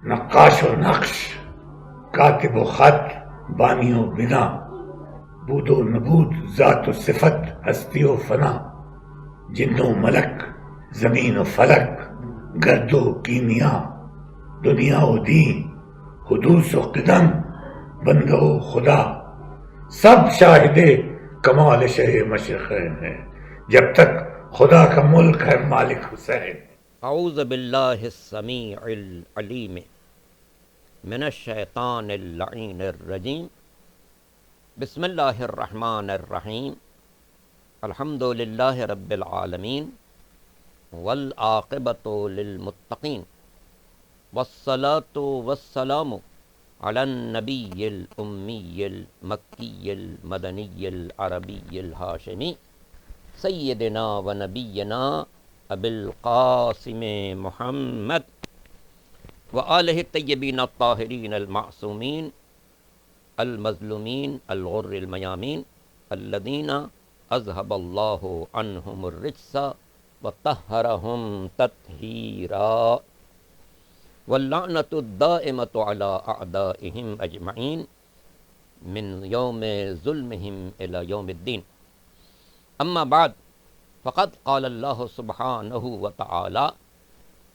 نقاش و نقش، کاتب و خط، بانی و بنا، بود و نبود، ذات و صفت، ہستی و فنا، جن و ملک، زمین و فلک، گرد و کیمیا، دنیا و دین، حدوث و قدم، بندہ و خدا، سب شاہد کمال شہ مشرقین ہے، جب تک خدا کا ملک ہے مالک حسین۔ اعوذ باللہ السمیع العلیم من الشیطان اللعین الرجیم، بسم اللہ الرحمن الرحیم، الحمد للہ رب العالمین، والعاقبۃ للمتقین، والصلاة والسلام علی النبی الامی المکی المدنی العربی الہاشمی، سیدنا و نبینا ابی القاسم محمد وآلہ الطیبین الطاہرین المعصومین المظلومین الغر المیامین الذین اذهب اللہ عنہم الرجس وطہرہم تطہیرا، واللعنۃ الدائمۃ علی اعدائہم اجمعین من یوم ظلمہم الی یوم الدین۔ اما بعد، فقد قال اللہ سبحانہ وتعالی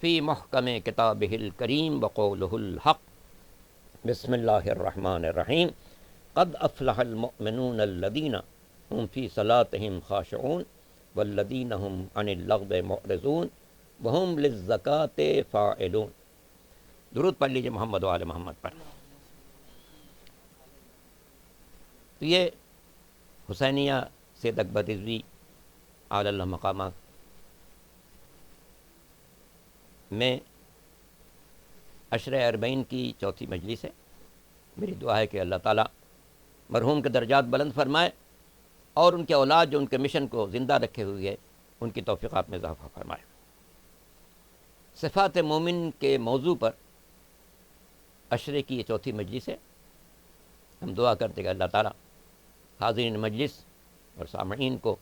فی محکم کتابہ الکریم وقولہ الحق، بسم اللہ الرحمن الرحیم، قد افلح المؤمنون الذین هم فی صلاتہم خاشعون والذین هم عن اللغو معرضون وهم للزکاة فاعلون۔ درود پڑھ لیجیے محمد و آل محمد پر۔ تو یہ حسینیہ سید اکبر رضوی اعلی اللہ مقامات میں عشر اربعین کی چوتھی مجلس ہے۔ میری دعا ہے کہ اللہ تعالیٰ مرحوم کے درجات بلند فرمائے اور ان کے اولاد جو ان کے مشن کو زندہ رکھے ہوئے ہے ان کی توفیقات میں اضافہ فرمائے۔ صفات مومن کے موضوع پر عشرے کی یہ چوتھی مجلس ہے۔ ہم دعا کرتے ہیں کہ اللہ تعالیٰ حاضرین مجلس اور سامعین کو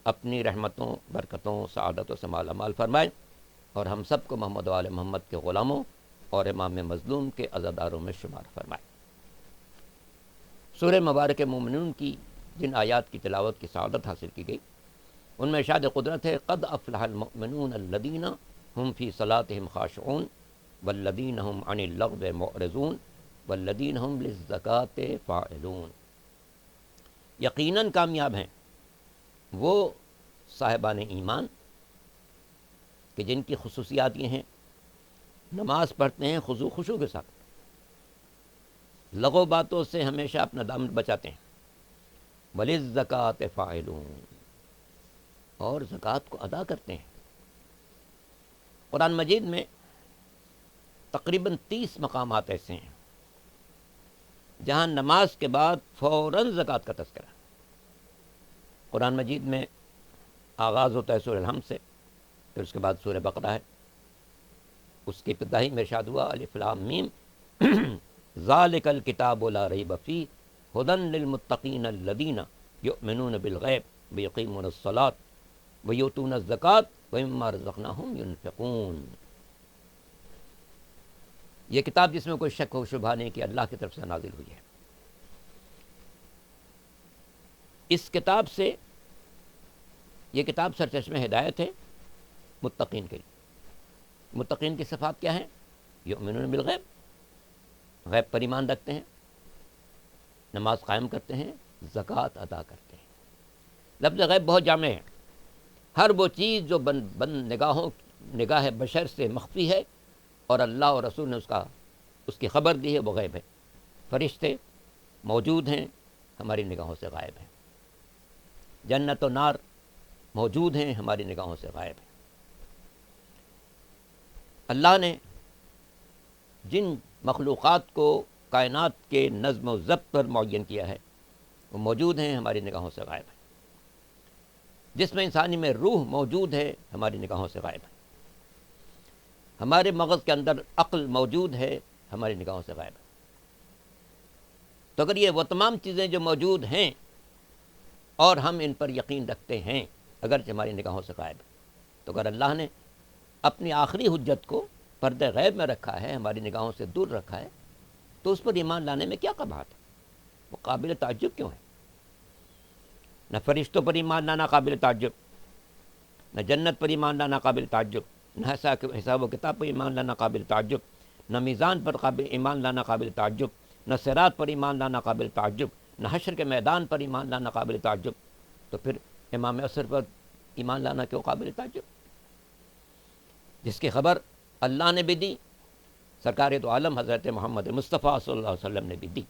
اپنی رحمتوں، برکتوں، سعادتوں سے مالا مال فرمائے اور ہم سب کو محمد و آل محمد کے غلاموں اور امام مظلوم کے عزاداروں میں شمار فرمائے۔ سورہ مبارک مومنون کی جن آیات کی تلاوت کی سعادت حاصل کی گئی ان میں ارشاد قدرت ہے، قد افلح المؤمنون الذین هم فی صلاتہم خاشعون والذین هم عن اللغو معرضون والذین هم للزکاة فاعلون۔ یقیناً کامیاب ہیں وہ صاحبان ایمان کہ جن کی خصوصیات یہ ہیں، نماز پڑھتے ہیں خضوع خشوع کے ساتھ، لغو باتوں سے ہمیشہ اپنا دامن بچاتے ہیں، وَلِلزَّكَاةِ فَاعِلُونَ، اور زکوٰۃ کو ادا کرتے ہیں۔ قرآن مجید میں تقریباً 30 مقامات ایسے ہیں جہاں نماز کے بعد فوراً زکوٰۃ کا تذکرہ۔ قرآن مجید میں آغاز ہوتا ہے سورہ الحمد سے، پھر اس کے بعد سورہ بقرہ ہے، اس کی ابتدائی میں ارشاد ہوا الف لام میم ذالک الکتاب لا ریب فیہ ھدی للمتقین الذین یؤمنون بالغیب ویقیمون الصلاۃ ویؤتون الزکاۃ ومما رزقناہم ینفقون۔ یہ کتاب جس میں کوئی شک و شبہ نہیں کہ اللہ کی طرف سے نازل ہوئی ہے۔ اس کتاب سے، یہ کتاب سرچشمہ ہدایت ہے متقین کے لیے۔ متقین کی صفات کیا ہیں؟ یؤمنون بالغیب، غیب پر ایمان رکھتے ہیں، نماز قائم کرتے ہیں، زکوٰۃ ادا کرتے ہیں۔ لفظ غیب بہت جامع ہے، ہر وہ چیز جو نگاہ بشر سے مخفی ہے اور اللہ اور رسول نے اس کی خبر دی ہے، وہ غیب ہے۔ فرشتے موجود ہیں، ہماری نگاہوں سے غائب ہیں۔ جنت و نار موجود ہیں، ہماری نگاہوں سے غائب ہیں۔ اللہ نے جن مخلوقات کو کائنات کے نظم و ضبط پر معین کیا ہے وہ موجود ہیں، ہماری نگاہوں سے غائب ہیں۔ جسم انسانی میں روح موجود ہے، ہماری نگاہوں سے غائب ہے۔ ہمارے مغز کے اندر عقل موجود ہے، ہماری نگاہوں سے غائب ہے۔ تو اگر یہ وہ تمام چیزیں جو موجود ہیں اور ہم ان پر یقین رکھتے ہیں اگرچہ ہماری نگاہوں سے غائب ہے، تو اگر اللہ نے اپنی آخری حجت کو پردے غیب میں رکھا ہے، ہماری نگاہوں سے دور رکھا ہے، تو اس پر ایمان لانے میں کیا قباحت ہے؟ وہ قابل تعجب کیوں ہے؟ نہ فرشتوں پر ایمان لانا قابل تعجب، نہ جنت پر ایمان لانا قابل تعجب، نہ حساب و کتاب پر ایمان لانا قابل تعجب، نہ میزان پر ایمان لانا قابل تعجب، نہ صراط پر ایمان لانا قابل تعجب، نہ حشر کے میدان پر ایمان لانا قابل تعجب، تو پھر امام عصر پر ایمان لانا کیوں قابل تعجب؟ جس کی خبر اللہ نے بھی دی، سرکار دو عالم حضرت محمد مصطفیٰ صلی اللہ علیہ وسلم نے بھی دی۔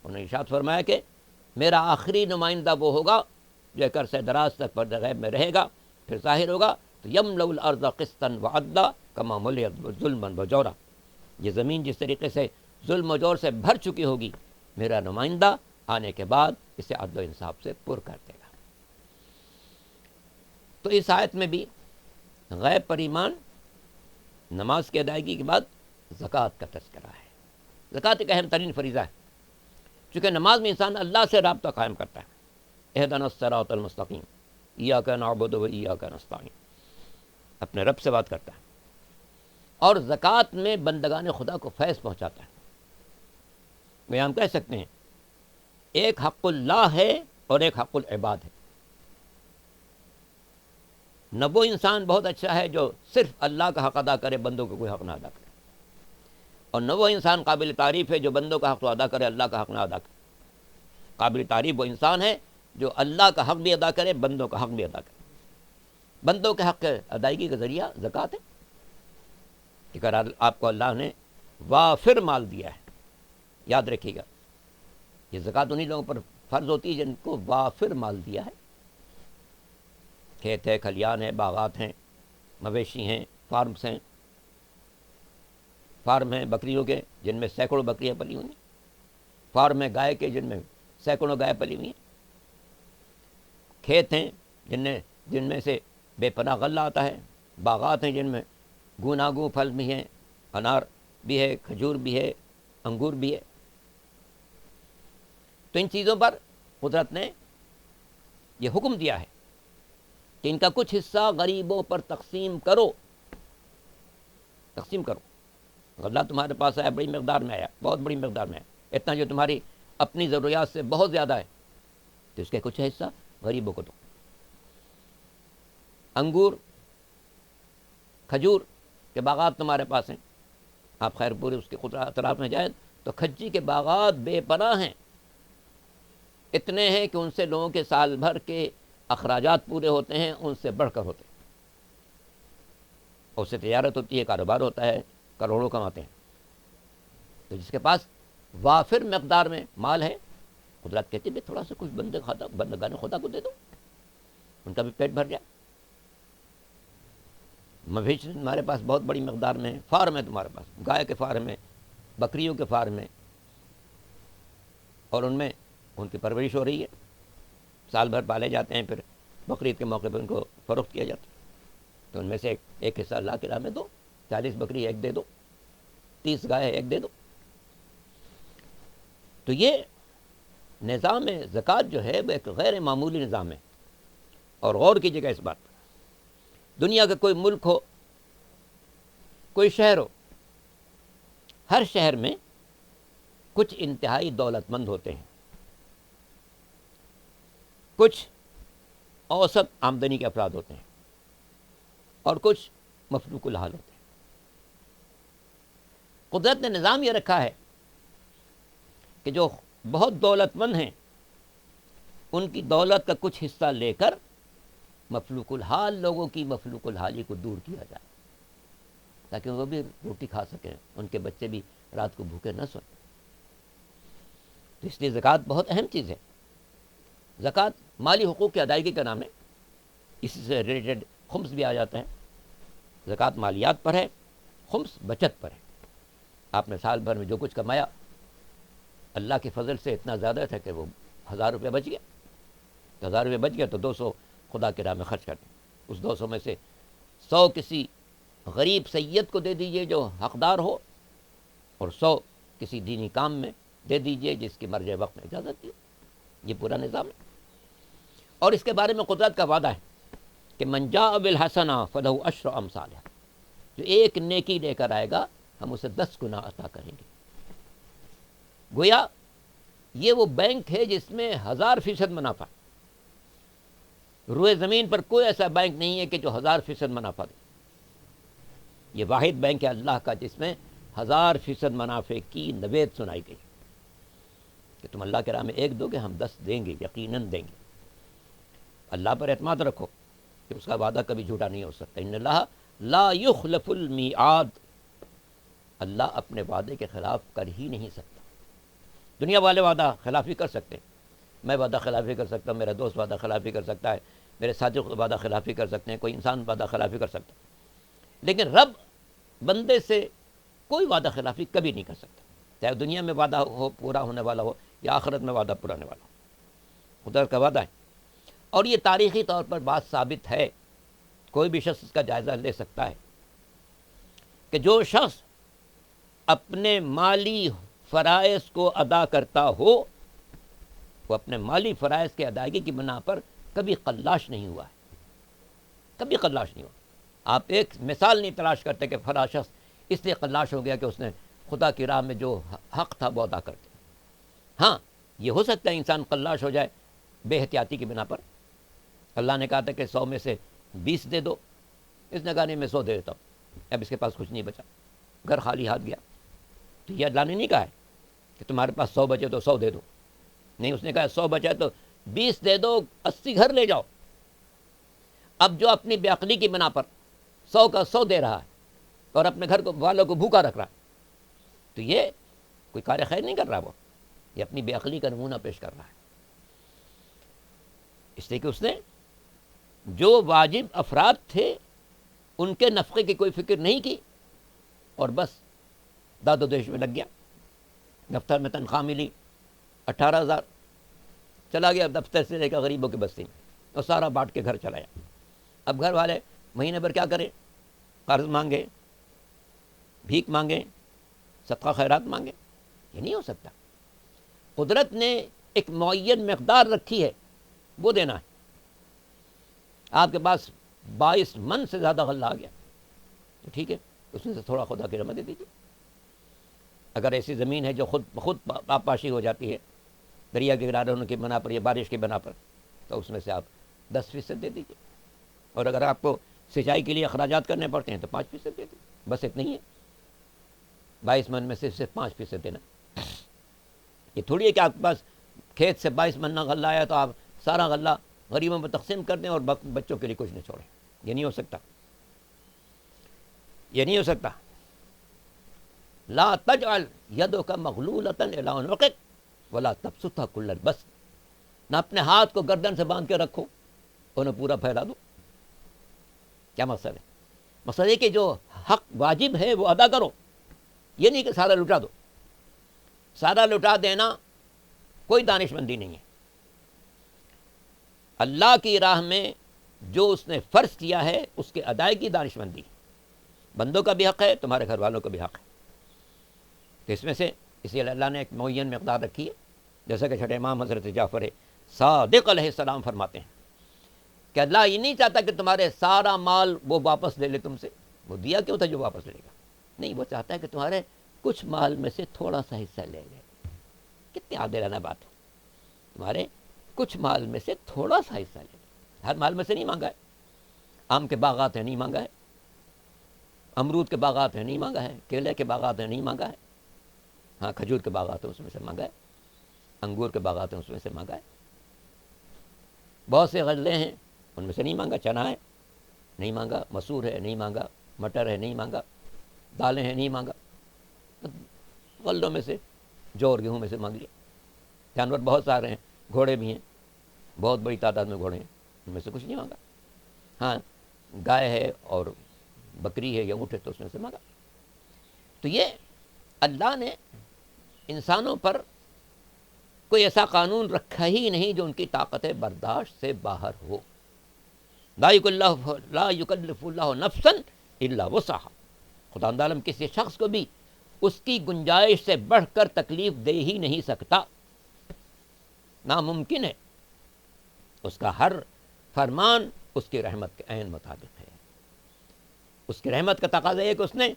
انہوں نے ارشاد فرمایا کہ میرا آخری نمائندہ وہ ہوگا جو ایک عرصہ دراز تک پردہ غیب میں رہے گا، پھر ظاہر ہوگا تو یملأ الارض قسطا وعدلا کما ملئت ظلما وجورا، یہ زمین جس طریقے سے ظلم و جور سے بھر چکی ہوگی، میرا نمائندہ آنے کے بعد اسے عدل و انصاف سے پر کر دے گا۔ تو اس آیت میں بھی غیب پر ایمان، نماز کی ادائیگی کے بعد زکوٰۃ کا تذکرہ ہے۔ زکوٰۃ ایک اہم ترین فریضہ ہے، چونکہ نماز میں انسان اللہ سے رابطہ قائم کرتا ہے۔ اہدنا الصراط المستقیم ایاک نعبد و ایاک نستعین، اپنے رب سے بات کرتا ہے، اور زکوٰۃ میں بندگان خدا کو فیض پہنچاتا ہے۔ میں ہم کہہ سکتے ہیں ایک حق اللہ ہے اور ایک حق العباد ہے۔ نہ وہ انسان بہت اچھا ہے جو صرف اللہ کا حق ادا کرے، بندوں کو کوئی حق نہ ادا کرے، اور نہ وہ انسان قابل تعریف ہے جو بندوں کا حق تو ادا کرے، اللہ کا حق نہ ادا کرے۔ قابل تعریف وہ انسان ہے جو اللہ کا حق بھی ادا کرے، بندوں کا حق بھی ادا کرے۔ بندوں کے حق کے ادائیگی کا ذریعہ زکوٰۃ ہے، کہ اگر آپ کو اللہ نے وافر مال دیا ہے، یاد رکھیے گا یہ زکوٰۃ انہی لوگوں پر فرض ہوتی ہے جن کو وافر مال دیا ہے۔ کھیت ہے، کھلیان ہے، باغات ہیں، مویشی ہیں، فارمز ہیں، فارم ہیں بکریوں کے جن میں سینکڑوں بکریاں پلی ہوئی ہیں، فارم ہے گائے کے جن میں سینکڑوں گائے پلی ہوئی ہیں، کھیت ہیں جن میں سے بے پناہ غلہ آتا ہے، باغات ہیں جن میں گوناگوں پھل بھی ہیں، انار بھی ہے، کھجور بھی ہے، انگور بھی ہے۔ تو ان چیزوں پر قدرت نے یہ حکم دیا ہے کہ ان کا کچھ حصہ غریبوں پر تقسیم کرو، تقسیم کرو۔ غلہ تمہارے پاس آیا، بڑی مقدار میں آیا، بہت بڑی مقدار میں آیا، اتنا جو تمہاری اپنی ضروریات سے بہت زیادہ ہے، تو اس کے کچھ حصہ غریبوں کو دو۔ انگور، کھجور کے باغات تمہارے پاس ہیں، آپ خیر پورے اس کے اطراف میں جائیں تو کھجی کے باغات بے پناہ ہیں، اتنے ہیں کہ ان سے لوگوں کے سال بھر کے اخراجات پورے ہوتے ہیں، ان سے بڑھ کر ہوتے ہیں، اس سے تجارت ہوتی ہے، کاروبار ہوتا ہے، کروڑوں کماتے ہیں۔ تو جس کے پاس وافر مقدار میں مال ہے، قدرت کہتی ہے تھوڑا سا کچھ بندگان خدا کو دے دو، ان کا بھی پیٹ بھر جائے۔ مویشی تمہارے پاس بہت بڑی مقدار میں ہے، فارم ہے تمہارے پاس، گائے کے فارم ہے، بکریوں کے فارم ہے، اور ان میں ان کی پرورش ہو رہی ہے، سال بھر پالے جاتے ہیں، پھر بقرعید کے موقع پر ان کو فروخت کیا جاتا ہے۔ تو ان میں سے ایک حصہ اللہ کی راہ میں دو، 40 بکری ایک دے دو، 30 گائے ایک دے دو۔ تو یہ نظام زکوٰۃ جو ہے وہ ایک غیر معمولی نظام ہے، اور غور کیجیے گا اس بات پر۔ دنیا کا کوئی ملک ہو، کوئی شہر ہو، ہر شہر میں کچھ انتہائی دولت مند ہوتے ہیں، کچھ اوسط آمدنی کے افراد ہوتے ہیں، اور کچھ مفلوق الحال ہوتے ہیں۔ قدرت نے نظام یہ رکھا ہے کہ جو بہت دولت مند ہیں ان کی دولت کا کچھ حصہ لے کر مفلوق الحال لوگوں کی مفلوق الحالی کو دور کیا جائے، تاکہ وہ بھی روٹی کھا سکیں، ان کے بچے بھی رات کو بھوکے نہ سوئیں۔ تو اس لیے زکوٰۃ بہت اہم چیز ہے۔ زکوٰۃ مالی حقوق کی ادائیگی کا نام ہے، اسی سے ریلیٹڈ خمس بھی آ جاتا ہے۔ زکوٰۃ مالیات پر ہے، خمس بچت پر ہے۔ آپ نے سال بھر میں جو کچھ کمایا، اللہ کے فضل سے اتنا زیادہ تھا کہ وہ 1000 روپے بچ گیا، تو 1000 روپے بچ گیا تو 200 خدا کی راہ میں خرچ کر دیں۔ اس 200 میں سے 100 کسی غریب سید کو دے دیجئے جو حقدار ہو، اور 100 کسی دینی کام میں دے دیجئے جس کی مرجع وقت میں اجازت دی۔ یہ پورا نظام ہے، اور اس کے بارے میں قدرت کا وعدہ ہے کہ من جاء بالحسنہ فلہ عشر امثالہا، جو ایک نیکی لے کر آئے گا ہم اسے 10 گنا عطا کریں گے۔ گویا یہ وہ بینک ہے جس میں 1000% منافع۔ روئے زمین پر کوئی ایسا بینک نہیں ہے کہ جو 1000% منافع دے۔ یہ واحد بینک ہے اللہ کا جس میں 1000% منافع کی نوید سنائی گئی کہ تم اللہ کے راہ میں 1 دو گے ہم 10 دیں گے، یقیناً دیں گے۔ اللہ پر اعتماد رکھو کہ اس کا وعدہ کبھی جھوٹا نہیں ہو سکتا۔ ان اللہ لا یخلف المیعاد، اللہ اپنے وعدے کے خلاف کر ہی نہیں سکتا۔ دنیا والے وعدہ خلافی کر سکتے ہیں، میں وعدہ خلافی کر سکتا ہوں، میرا دوست وعدہ خلافی کر سکتا ہے، میرے ساتھی وعدہ خلافی کر سکتے ہیں، کوئی انسان وعدہ خلافی کر سکتا ہے، لیکن رب بندے سے کوئی وعدہ خلافی کبھی نہیں کر سکتا، چاہے دنیا میں وعدہ ہو پورا ہونے والا ہو یا آخرت میں وعدہ پورا ہونے والا ہو، خدا کا وعدہ ہے۔ اور یہ تاریخی طور پر بات ثابت ہے، کوئی بھی شخص اس کا جائزہ لے سکتا ہے کہ جو شخص اپنے مالی فرائض کو ادا کرتا ہو وہ اپنے مالی فرائض کے ادائیگی کی بنا پر کبھی قلاش نہیں ہوا ہے، کبھی قلاش نہیں ہوا۔ آپ ایک مثال نہیں تلاش کرتے کہ فلاں شخص اس لیے قلاش ہو گیا کہ اس نے خدا کی راہ میں جو حق تھا وہ ادا کر دیا۔ ہاں یہ ہو سکتا ہے انسان قلاش ہو جائے بے احتیاطی کی بنا پر۔ اللہ نے کہا تھا کہ 100 میں سے 20 دے دو، اس نے کہا نہیں میں 100 دے دیتا ہوں، اب اس کے پاس کچھ نہیں بچا، گھر خالی ہاتھ گیا۔ تو یہ اللہ نے نہیں کہا ہے کہ تمہارے پاس 100 بچے تو 100 دے دو، نہیں، اس نے کہا 100 بچا تو 20 دے دو، 80 گھر لے جاؤ۔ اب جو اپنی بے عقلی کی بنا پر 100 کا 100 دے رہا ہے اور اپنے گھر والوں کو بھوکا رکھ رہا ہے تو یہ کوئی کار خیر نہیں کر رہا، وہ یہ اپنی بے عقلی کا نمونہ پیش کر رہا ہے، اس لیے کہ اس نے جو واجب افراد تھے ان کے نفقے کی کوئی فکر نہیں کی اور بس داد و دیش میں لگ گیا۔ دفتر میں تنخواہ ملی 18,000، چلا گیا دفتر سے لے کر غریبوں کی بستی میں اور سارا بانٹ کے گھر چلایا۔ اب گھر والے مہینے بھر کیا کریں؟ قرض مانگے، بھیک مانگے، صدقہ خیرات مانگے، یہ نہیں ہو سکتا۔ قدرت نے ایک معین مقدار رکھی ہے، وہ دینا ہے۔ آپ کے پاس 22 من سے زیادہ غلہ آ گیا تو ٹھیک ہے، اس میں سے تھوڑا خدا کی رحمت دے دیجیے۔ اگر ایسی زمین ہے جو خود آبپاشی ہو جاتی ہے دریا کے کنارے ہونے کی بنا پر یا بارش کی بنا پر، تو اس میں سے آپ 10% دے دیجیے، اور اگر آپ کو سینچائی کے لیے اخراجات کرنے پڑتے ہیں تو 5% دے دیجیے، بس اتنا ہی ہے۔ 22 من میں سے صرف 5% دینا۔ یہ تھوڑی ہے کہ آپ کے پاس کھیت سے 22 من غلہ آیا تو آپ سارا غلہ غریبوں میں تقسیم کر دیں اور بچوں کے لیے کچھ نہ چھوڑیں، یہ نہیں ہو سکتا، یہ نہیں ہو سکتا۔ لا تجعل یدک مغلولۃ الی عنقک ولا تبسطھا کل البسط، نہ اپنے ہاتھ کو گردن سے باندھ کے رکھو اور نہ پورا پھیلا دو۔ کیا مقصد ہے؟ مقصد ہے کہ جو حق واجب ہے وہ ادا کرو، یہ نہیں کہ سارا لٹا دو۔ سارا لٹا دینا کوئی دانش مندی نہیں ہے۔ اللہ کی راہ میں جو اس نے فرض کیا ہے اس کے ادائیگی دانش مندی ہے۔ بندوں کا بھی حق ہے، تمہارے گھر والوں کا بھی حق ہے، تو اس میں سے اسی لیے اللہ نے ایک معین مقدار رکھی ہے۔ جیسا کہ چھٹے امام حضرت جعفر صادق علیہ السلام فرماتے ہیں کہ اللہ یہ نہیں چاہتا کہ تمہارے سارا مال وہ واپس لے لے تم سے، وہ دیا کیوں تھا جو واپس لے گا، نہیں، وہ چاہتا ہے کہ تمہارے کچھ مال میں سے تھوڑا سا حصہ لے لے۔ کتنی عادلانہ بات ہے، تمہارے کچھ مال میں سے تھوڑا سا حصہ لے لے۔ ہر مال میں سے نہیں مانگا ہے، آم کے باغات ہیں نہیں مانگا ہے، امرود کے باغات ہیں نہیں مانگا ہے، کیلے کے باغات ہیں نہیں مانگا ہے، ہاں کھجور کے باغات ہیں اس میں سے مانگا ہے، انگور کے باغات ہیں اس میں سے مانگا ہے، بہت سے غلے ہیں ان میں سے نہیں مانگا، چنا ہے نہیں مانگا، مسور ہے نہیں مانگا، مٹر ہے نہیں مانگا، دالیں ہیں نہیں مانگا، غلوں میں سے جو اور گیہوں میں سے مانگ لیا۔ جانور بہت سارے ہیں، گھوڑے بھی ہیں، بہت بڑی تعداد میں گھوڑے ہیں، ان میں سے کچھ نہیں مانگا، ہاں گائے ہے اور بکری ہے یا اونٹ ہے تو اس میں سے مانگا۔ تو یہ اللہ نے انسانوں پر کوئی ایسا قانون رکھا ہی نہیں جو ان کی طاقت برداشت سے باہر ہو۔ لا یکلف اللہ نفسا الا وسعها، خدا عالم کسی شخص کو بھی اس کی گنجائش سے بڑھ کر تکلیف دے ہی نہیں سکتا، ناممکن ہے۔ اس کا ہر فرمان اس کی رحمت کے عین مطابق ہے۔ اس کی رحمت کا تقاضا ہے کہ اس نے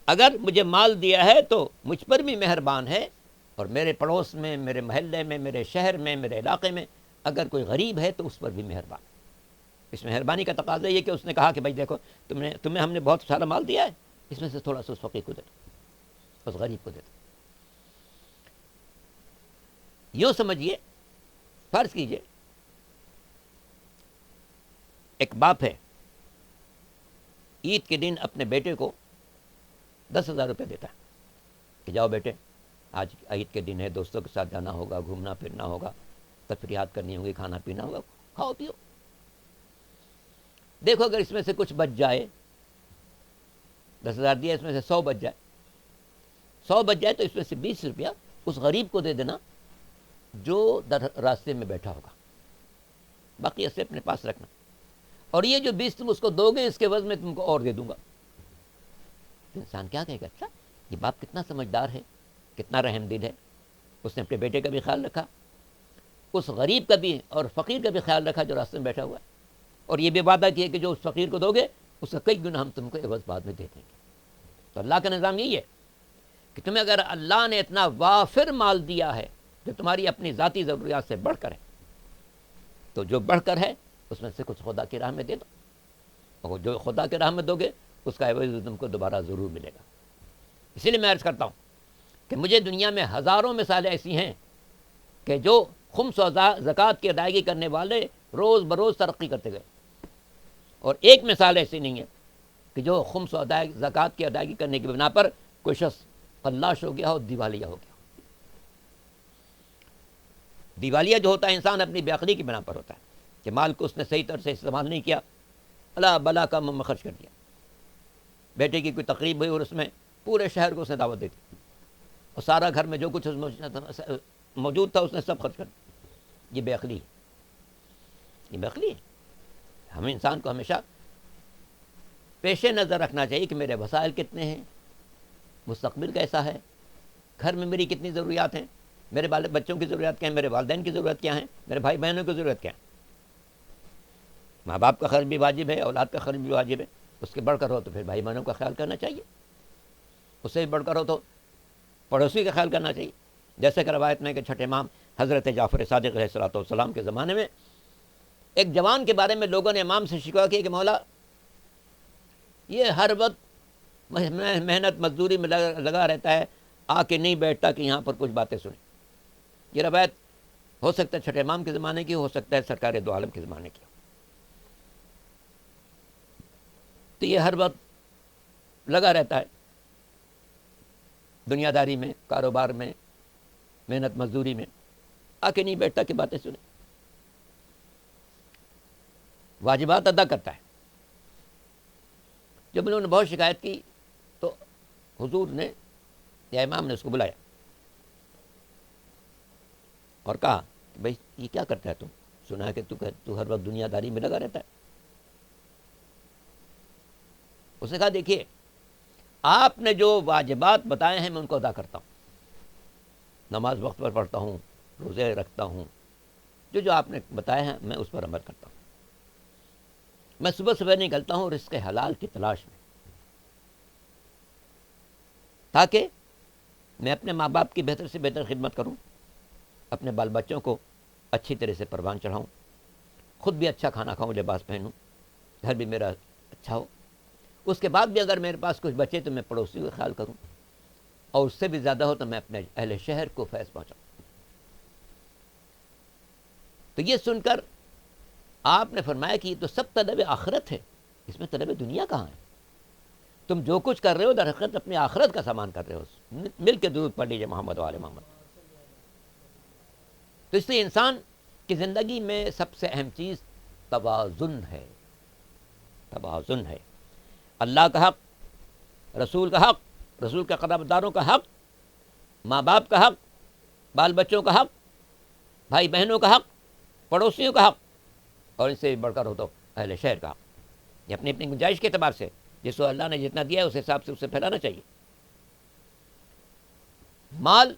اگر مجھے مال دیا ہے تو مجھ پر بھی مہربان ہے، اور میرے پڑوس میں، میرے محلے میں، میرے شہر میں، میرے علاقے میں اگر کوئی غریب ہے تو اس پر بھی مہربان۔ اس مہربانی کا تقاضا یہ کہ اس نے کہا کہ بھائی دیکھو تمہیں ہم نے بہت سارا مال دیا ہے، اس میں سے تھوڑا سا اس فقیر کو دے دو، اس غریب کو دے دو۔ یوں سمجھیے، فرض کیجئے ایک باپ ہے، عید کے دن اپنے بیٹے کو 10,000 روپے دیتا ہے کہ جاؤ بیٹے، آج عید کے دن ہے، دوستوں کے ساتھ جانا ہوگا، گھومنا پھرنا ہوگا، تفریحات کرنی ہوگی، کھانا پینا ہوگا، کھاؤ پیو۔ دیکھو اگر اس میں سے کچھ بچ جائے، 10,000 دیا، اس میں سے 100 بچ جائے، 100 بچ جائے تو اس میں سے 20 روپیہ اس غریب کو دے دینا جو راستے میں بیٹھا ہوگا، باقی ایسے اپنے پاس رکھنا، اور یہ جو 20 تم اس کو دو گے، اس کے عوض میں تم کو اور دے دوں گا۔ تو انسان کیا کہے گا، اچھا یہ باپ کتنا سمجھدار ہے، کتنا رحم دل ہے، اس نے اپنے بیٹے کا بھی خیال رکھا، اس غریب کا بھی اور فقیر کا بھی خیال رکھا جو راستے میں بیٹھا ہوا ہے، اور یہ بھی وعدہ کیا کہ جو اس فقیر کو دو گے اس کا کئی گنا ہم تم کو عوض بعد میں دے دیں گے۔ تو اللہ کا نظام یہی ہے کہ تمہیں اگر اللہ نے اتنا وافر مال دیا ہے جو تمہاری اپنی ذاتی ضروریات سے بڑھ کر ہے، تو جو بڑھ کر ہے اس میں سے کچھ خدا کی راہ میں دے دو، اور جو خدا کی راہ میں دو گے اس کا عوض تم کو دوبارہ ضرور ملے گا۔ اسی لیے میں عرض کرتا ہوں کہ مجھے دنیا میں ہزاروں مثالیں ایسی ہیں کہ جو خمس و زکوٰۃ کی ادائیگی کرنے والے روز بروز ترقی کرتے گئے، اور ایک مثال ایسی نہیں ہے کہ جو خمس و زکوٰۃ کی ادائیگی کرنے کی بنا پر کوئی شخص فلاش ہو گیا ہو، دیوالیہ ہو گیا۔ دیوالیہ جو ہوتا ہے انسان اپنی بے عقلی کی بنا پر ہوتا ہے کہ مال کو اس نے صحیح طرح سے استعمال نہیں کیا، اللہ بلا کا میں خرچ کر دیا۔ بیٹے کی کوئی تقریب ہوئی اور اس میں پورے شہر کو اس نے دعوت دی تھی، اور سارا گھر میں جو کچھ موجود تھا اس نے سب خرچ کر دیا۔ یہ بے عقلی ہے، یہ بے عقلی ہے۔ ہمیں انسان کو ہمیشہ پیش نظر رکھنا چاہیے کہ میرے وسائل کتنے ہیں، مستقبل کیسا ہے، گھر میں میری کتنی ضروریات ہیں، میرے بچوں کی ضروریات کیا ہیں، میرے والدین کی ضرورت کیا ہیں، میرے بھائی بہنوں کی ضرورت کیا ہے۔ ماں باپ کا خرچ بھی واجب ہے، اولاد کا خرچ بھی واجب ہے، اس کے بڑھ کر ہو تو پھر بھائی بہنوں کا خیال کرنا چاہیے، اس سے بھی بڑھ کر ہو تو پڑوسی کا خیال کرنا چاہیے۔ جیسے کہ روایت میں کہ چھٹے امام حضرت جعفر صادق علیہ السلام کے زمانے میں ایک جوان کے بارے میں لوگوں نے امام سے شکوہ کی کہ مولا یہ ہر وقت محنت مزدوری میں لگا رہتا ہے، آ کے نہیں بیٹھتا کہ یہاں پر کچھ باتیں سنیں۔ یہ روایت ہو سکتا ہے چھٹے امام کے زمانے کی، ہو سکتا ہے سرکار دو عالم کے زمانے کی۔ تو یہ ہر وقت لگا رہتا ہے دنیا داری میں، کاروبار میں، محنت مزدوری میں، آ کے نہیں بیٹھتا کہ باتیں سنیں، واجبات ادا کرتا ہے۔ جب انہوں نے بہت شکایت کی تو حضور نے یا امام نے اس کو بلایا اور کہا کہ بھائی یہ کیا کرتا ہے، تم سنا ہے کہ تو ہر وقت دنیا داری میں لگا رہتا ہے۔ اس نے کہا دیکھیے آپ نے جو واجبات بتائے ہیں میں ان کو ادا کرتا ہوں، نماز وقت پر پڑھتا ہوں، روزے رکھتا ہوں، جو آپ نے بتایا ہے میں اس پر عمل کرتا ہوں۔ میں صبح صبح نکلتا ہوں رزق حلال کی تلاش میں، تاکہ میں اپنے ماں باپ کی بہتر سے بہتر خدمت کروں، اپنے بال بچوں کو اچھی طرح سے پروان چڑھاؤں، خود بھی اچھا کھانا کھاؤں، لباس پہنوں، گھر بھی میرا اچھا ہو۔ اس کے بعد بھی اگر میرے پاس کچھ بچے تو میں پڑوسی کا خیال کروں، اور اس سے بھی زیادہ ہو تو میں اپنے اہل شہر کو فیض پہنچاؤں۔ تو یہ سن کر آپ نے فرمایا کہ یہ تو سب طلب آخرت ہے، اس میں طلب دنیا کہاں ہے؟ تم جو کچھ کر رہے ہو در حقیقت اپنی آخرت کا سامان کر رہے ہو۔ مل کے درود پڑھ لیجیے محمد و آل محمد۔ تو اس لیے انسان کی زندگی میں سب سے اہم چیز توازن ہے، توازن ہے۔ اللہ کا حق، رسول کا حق، رسول کے قرابتداروں کا حق، ماں باپ کا حق، بال بچوں کا حق، بھائی بہنوں کا حق، پڑوسیوں کا حق، اور اس سے بھی بڑھ کر ہو تو اہل شہر کا حق۔ یہ اپنی اپنی گنجائش کے اعتبار سے جس کو اللہ نے جتنا دیا ہے اس حساب سے اسے پھیلانا چاہیے۔ مال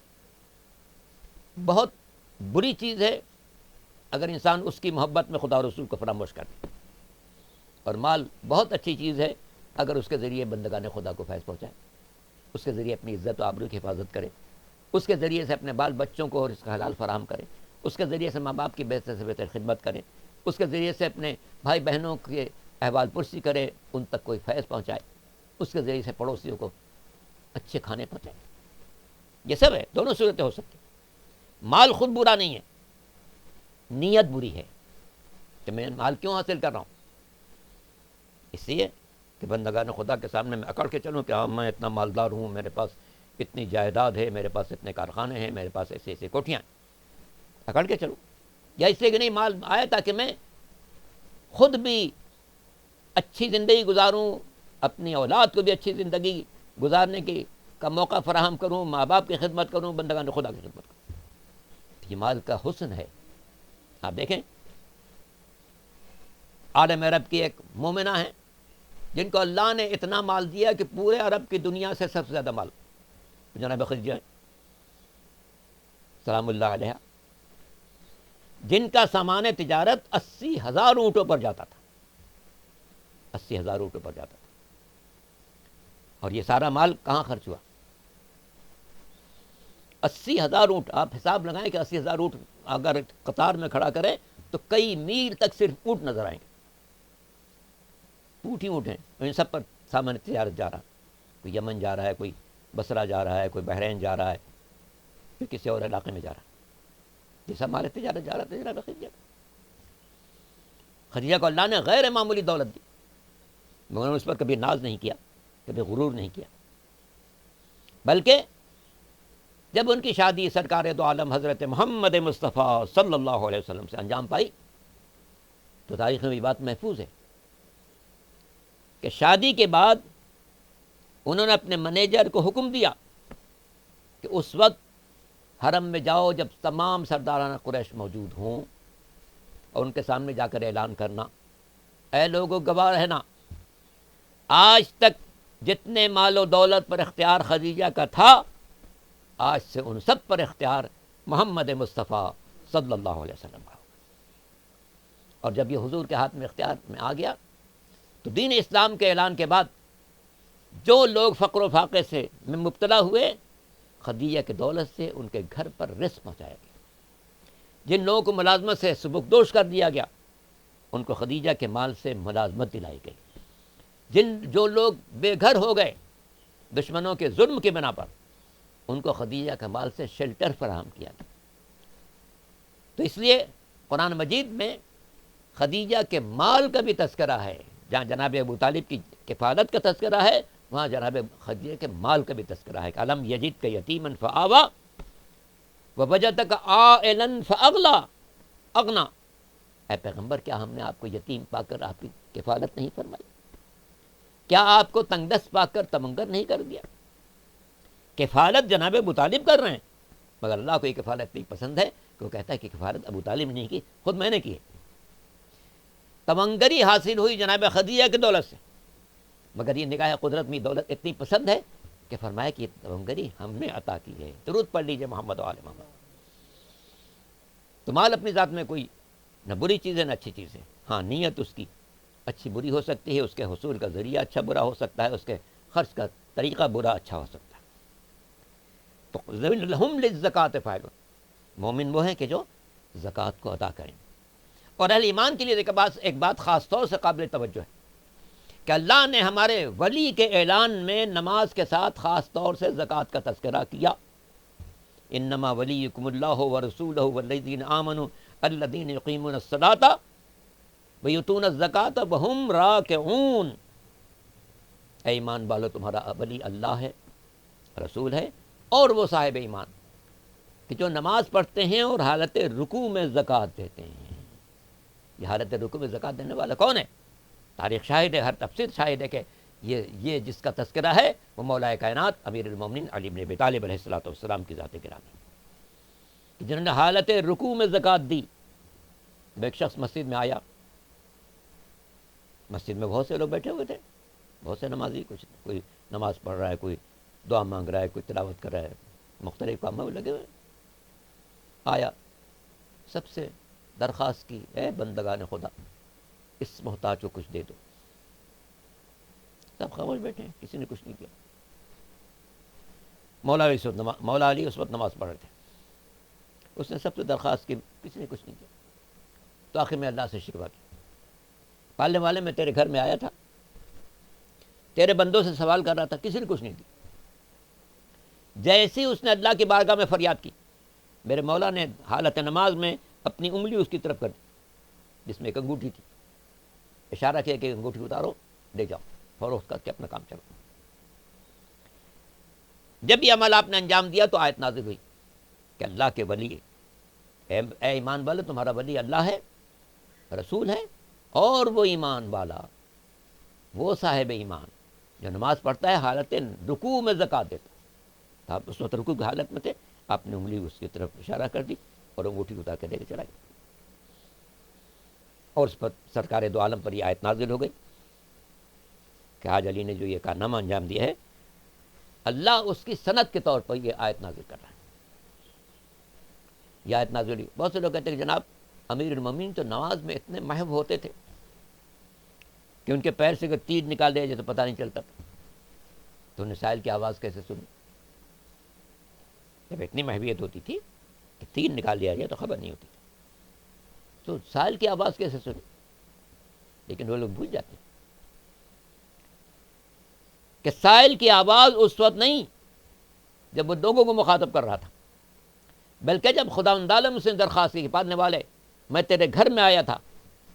بہت بری چیز ہے اگر انسان اس کی محبت میں خدا و رسول کو فراموش کر دے۔ اور مال بہت اچھی چیز ہے اگر اس کے ذریعے بندگان خدا کو فیض پہنچائے، اس کے ذریعے اپنی عزت و آبرو کی حفاظت کرے، اس کے ذریعے سے اپنے بال بچوں کو اور اس کا حلال فراہم کرے، اس کے ذریعے سے ماں باپ کی بہتر سے بہتر خدمت کرے، اس کے ذریعے سے اپنے بھائی بہنوں کے احوال پرسی کرے، ان تک کوئی فیض پہنچائے، اس کے ذریعے سے پڑوسیوں کو اچھے کھانے پہنچائے. یہ سب ہے، دونوں صورتیں ہو سکتی. مال خود برا نہیں ہے، نیت بری ہے کہ میں مال کیوں حاصل کر رہا ہوں. اس لیے کہ بندگان خدا کے سامنے میں اکڑ کے چلوں کہ ہاں میں اتنا مالدار ہوں، میرے پاس اتنی جائیداد ہے، میرے پاس اتنے کارخانے ہیں، میرے پاس ایسے ایسے کوٹھیاں ہیں، اکڑ کے چلوں. یا اس لیے کہ نہیں مال آیا تاکہ میں خود بھی اچھی زندگی گزاروں، اپنی اولاد کو بھی اچھی زندگی گزارنے کی کا موقع فراہم کروں، ماں باپ کی خدمت کروں، بندگان خدا کی خدمت کروں. یہ مال کا حسن ہے. آپ دیکھیں عالم عرب کی ایک مومنہ ہیں جن کو اللہ نے اتنا مال دیا کہ پورے عرب کی دنیا سے سب سے زیادہ مال جناب خدیجہ سلام اللہ علیہ، جن کا سامان تجارت 80,000 اونٹوں پر جاتا تھا، 80,000 اونٹوں پر جاتا تھا. اور یہ سارا مال کہاں خرچ ہوا؟ 80,000 اونٹ. آپ حساب لگائیں کہ 80,000 اونٹ اگر قطار میں کھڑا کریں تو کئی میل تک صرف اونٹ نظر آئیں گے. اونٹ ہی اونٹ ہیں، ان سب پر سامان تجارت جا رہا. کوئی یمن جا رہا ہے، کوئی بصرہ جا رہا ہے، کوئی بحرین جا رہا ہے، کوئی کسی اور علاقے میں جا رہا ہے. یہ سب ہمارے تجارت جا رہا تھا جناب خدیجہ. خدیجہ کو اللہ نے غیر معمولی دولت دی، مگر انہوں نے اس پر کبھی ناز نہیں کیا، کبھی غرور نہیں کیا. بلکہ جب ان کی شادی سرکار دو عالم حضرت محمد مصطفیٰ صلی اللہ علیہ وسلم سے انجام پائی تو تاریخ میں یہ بات محفوظ ہے کہ شادی کے بعد انہوں نے اپنے مینیجر کو حکم دیا کہ اس وقت حرم میں جاؤ جب تمام سرداران قریش موجود ہوں اور ان کے سامنے جا کر اعلان کرنا، اے لوگوں گواہ رہنا، آج تک جتنے مال و دولت پر اختیار خدیجہ کا تھا، آج سے ان سب پر اختیار محمد مصطفیٰ صلی اللہ علیہ وسلم کا. اور جب یہ حضور کے ہاتھ میں اختیار میں آ گیا تو دین اسلام کے اعلان کے بعد جو لوگ فقر و فاقے سے میں مبتلا ہوئے، خدیجہ کے دولت سے ان کے گھر پر رزق پہنچایا گیا. جن لوگوں کو ملازمت سے سبکدوش کر دیا گیا، ان کو خدیجہ کے مال سے ملازمت دلائی گئی. جو لوگ بے گھر ہو گئے دشمنوں کے ظلم کی بنا پر، ان کو خدیجہ کے مال سے شیلٹر فراہم کیا گیا. تو اس لیے قرآن مجید میں خدیجہ کے مال کا بھی تذکرہ ہے. جہاں جناب ابو طالب کی کفالت کا تذکرہ ہے، وہاں جناب خدیجہ کے مال کا بھی تذکرہ ہے کہ الم یجد کا یتیمن فآوا ووجدک عائلا فاغنا اغنا. اے پیغمبر، کیا ہم نے آپ کو یتیم پا کر آپ کی کفالت نہیں فرمائی؟ کیا آپ کو تنگ دست پا کر تمنگر نہیں کر دیا؟ کفالت جناب ابو طالب کر رہے ہیں، مگر اللہ کو یہ کفالت اتنی پسند ہے کہ وہ کہتا ہے کہ کفالت ابو طالب نے نہیں کی، خود میں نے کی ہے. تمنگری حاصل ہوئی جناب خدیجہ کی دولت سے، مگر یہ نگاہ قدرت میں دولت اتنی پسند ہے کہ فرمایا کہ یہ تمنگری ہم نے عطا کی ہے. درود پڑھ لیجئے محمد و آل محمد. تو مال اپنی ذات میں کوئی نہ بری چیز ہے نہ اچھی چیز ہے. ہاں، نیت اس کی اچھی بری ہو سکتی ہے، اس کے حصول کا ذریعہ اچھا برا ہو سکتا ہے، اس کے خرچ کا طریقہ برا اچھا ہو سکتا ہے. تو لہم للزکوٰۃ فاعلون، مومن وہ ہیں کہ جو زکوٰۃ کو ادا کریں. اور اہل ایمان کے لیے ایک بات خاص طور سے قابل توجہ ہے کہ اللہ نے ہمارے ولی کے اعلان میں نماز کے ساتھ خاص طور سے زکوٰۃ کا تذکرہ کیا. انما ولیکم اللہ ورسولہ والذین آمنوا الذین یقیمون الصلاۃ ویؤتون الزکاۃ وہم راکعون. اے ایمان والو، تمہارا ولی اللہ ہے، رسول ہے، اور وہ صاحب ایمان کہ جو نماز پڑھتے ہیں اور حالت رکوع میں زکوٰۃ دیتے ہیں. یہ حالت رکوع میں زکوٰۃ دینے والا کون ہے؟ تاریخ شاہد ہے، ہر تفسیر شاہد ہے کہ یہ جس کا تذکرہ ہے وہ مولا کائنات امیر المومنین علی بن ابی طالب علیہ السلام کی ذات گرامی، جنہوں نے حالت رکوع میں زکوٰۃ دی. ایک شخص مسجد میں آیا، مسجد میں بہت سے لوگ بیٹھے ہوئے تھے، بہت سے نمازی، کوئی نماز پڑھ رہا ہے، کوئی دعا مانگ رہا ہے، کوئی تلاوت کر رہا ہے، مختلف کاموں میں لگے ہوئے. آیا، سب سے درخواست کی، اے بندگان خدا، اس محتاج کو کچھ دے دو. سب خاموش بیٹھے ہیں، کسی نے کچھ نہیں کیا۔ مولا علی اس وقت نماز پڑھ رہے تھے، اس نے سب سے درخواست کی، کسی نے کچھ نہیں کیا۔ تو آخر میں اللہ سے شکوہ کی، پالنے والے میں تیرے گھر میں آیا تھا، تیرے بندوں سے سوال کر رہا تھا، کسی نے کچھ نہیں کیا۔ جیسے ہی اس نے اللہ کی بارگاہ میں فریاد کی، میرے مولا نے حالت نماز میں اپنی انگلی اس کی طرف کر دی جس میں ایک انگوٹھی تھی، اشارہ کیا کہ انگوٹھی اتارو، لے جاؤ، فوراً کر کے اپنا کام چلو۔ جب یہ عمل آپ نے انجام دیا تو آیت نازل ہوئی کہ اللہ کے ولی، اے ایمان والے، تمہارا ولی اللہ ہے، رسول ہے، اور وہ ایمان والا، وہ صاحب ایمان جو نماز پڑھتا ہے حالت رکوع میں زکوٰۃ دیتا ہے۔ آپ اس وقت رکوع کی حالت میں تھے، آپ نے انگلی اس کی طرف اشارہ کر دی اور انگوٹھی اتار کے لے کے چلائی، اور اس پر سرکار دو عالم پر یہ آیت نازل ہو گئی کہ حاج علی نے جو یہ کارنامہ انجام دیا ہے، اللہ اس کی سند کے طور پر یہ آیت نازل کر رہا ہے۔ یہ آیت نازل ہوئی، بہت سے لوگ کہتے ہیں کہ جناب امیر المومنین تو نماز میں اتنے محو ہوتے تھے کہ ان کے پیر سے اگر تیر نکال دیا جائے تو پتہ نہیں چلتا تھا، تو انہیں سائل کی آواز کیسے سنی؟ جب اتنی محویت ہوتی تھی کہ تیر نکال دیا جائے تو خبر نہیں ہوتی تھی، تو سائل کی آواز کیسے سنی؟ لیکن وہ لوگ بھول جاتے ہیں کہ سائل کی آواز اس وقت نہیں جب وہ لوگوں کو مخاطب کر رہا تھا، بلکہ جب خداوند عالم سے درخواست کی کہ پالنے والے میں تیرے گھر میں آیا تھا،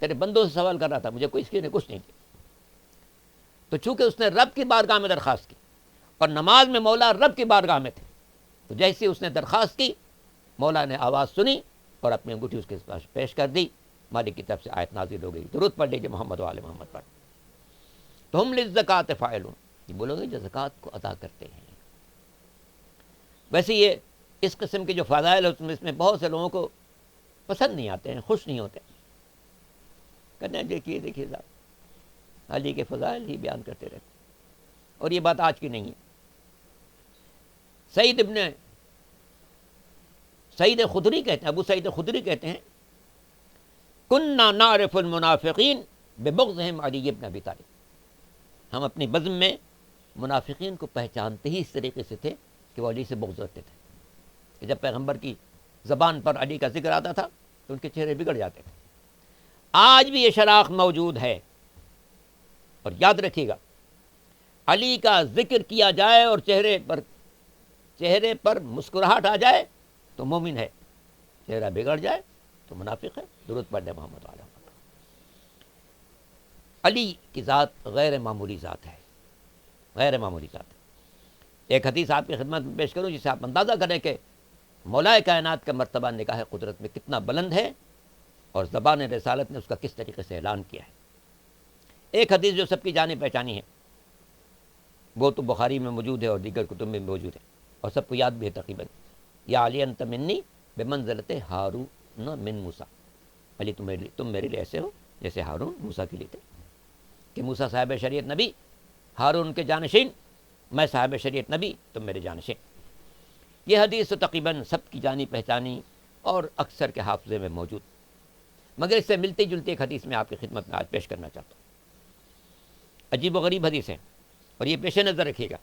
تیرے بندوں سے سوال کر رہا تھا، مجھے کوئی اس نے کچھ نہیں کیا۔ تو چونکہ اس نے رب کی بارگاہ میں درخواست کی اور نماز میں مولا رب کی بارگاہ میں تھے، تو جیسے اس نے درخواست کی، مولا نے آواز سنی اور اپنی انگوٹھی اس کے پاس پیش کر دی، مالک کی طرف سے آیت نازل ہو گئی، درود پڑھ لیجیے محمد و آل محمد پر۔ تو ہم للزکوٰۃ فاعلون، یہ بولو گے جو زکوٰۃ کو ادا کرتے ہیں۔ ویسے یہ اس قسم کے جو فضائل ہیں اس میں بہت سے لوگوں کو پسند نہیں آتے ہیں، خوش نہیں ہوتے، کہتے ہیں دیکھیے صاحب علی کے فضائل ہی بیان کرتے رہتے، اور یہ بات آج کی نہیں ہے۔ سعید خدری کہتے ہیں، ابو سعید خدری کہتے ہیں کننا نعرف المنافقین ببغضهم علی بن ابی طالب، ہم اپنی بزم میں منافقین کو پہچانتے ہی اس طریقے سے تھے کہ وہ علی سے بغض رکھتے تھے، کہ جب پیغمبر کی زبان پر علی کا ذکر آتا تھا تو ان کے چہرے بگڑ جاتے تھے۔ آج بھی یہ شناخت موجود ہے، اور یاد رکھیے گا علی کا ذکر کیا جائے اور چہرے پر مسکراہٹ آ جائے تو مومن ہے، چہرہ بگڑ جائے تو منافق ہے۔ درود پڑھ لیں محمد علیہ وسلم۔ علی کی ذات غیر معمولی ذات ہے، غیر معمولی ذات ہے۔ ایک حدیث آپ کی خدمت میں پیش کروں جس سے آپ اندازہ کریں کہ مولا کائنات کا مرتبہ نگاہ قدرت میں کتنا بلند ہے، اور زبان رسالت نے اس کا کس طریقے سے اعلان کیا ہے۔ ایک حدیث جو سب کی جانی پہچانی ہے، وہ تو بخاری میں موجود ہے اور دیگر کتب میں موجود ہے، اور سب کو یاد بھی ہے تقریباً، یا علی انت منی بمنزلت ہارون من موسیٰ، علی تم میرے لیے ایسے ہو جیسے ہارون موسیٰ کے لیے تھے، کہ موسیٰ صاحب شریعت نبی، ہارون کے جانشین، میں صاحب شریعت نبی، تم میرے جانشین۔ یہ حدیث تو تقریباً سب کی جانی پہچانی اور اکثر کے حافظے میں موجود، مگر اس سے ملتی جلتی ایک حدیث میں آپ کی خدمت میں آج پیش کرنا چاہتا ہوں۔ عجیب و غریب حدیث ہے، اور یہ پیش نظر رکھیے گا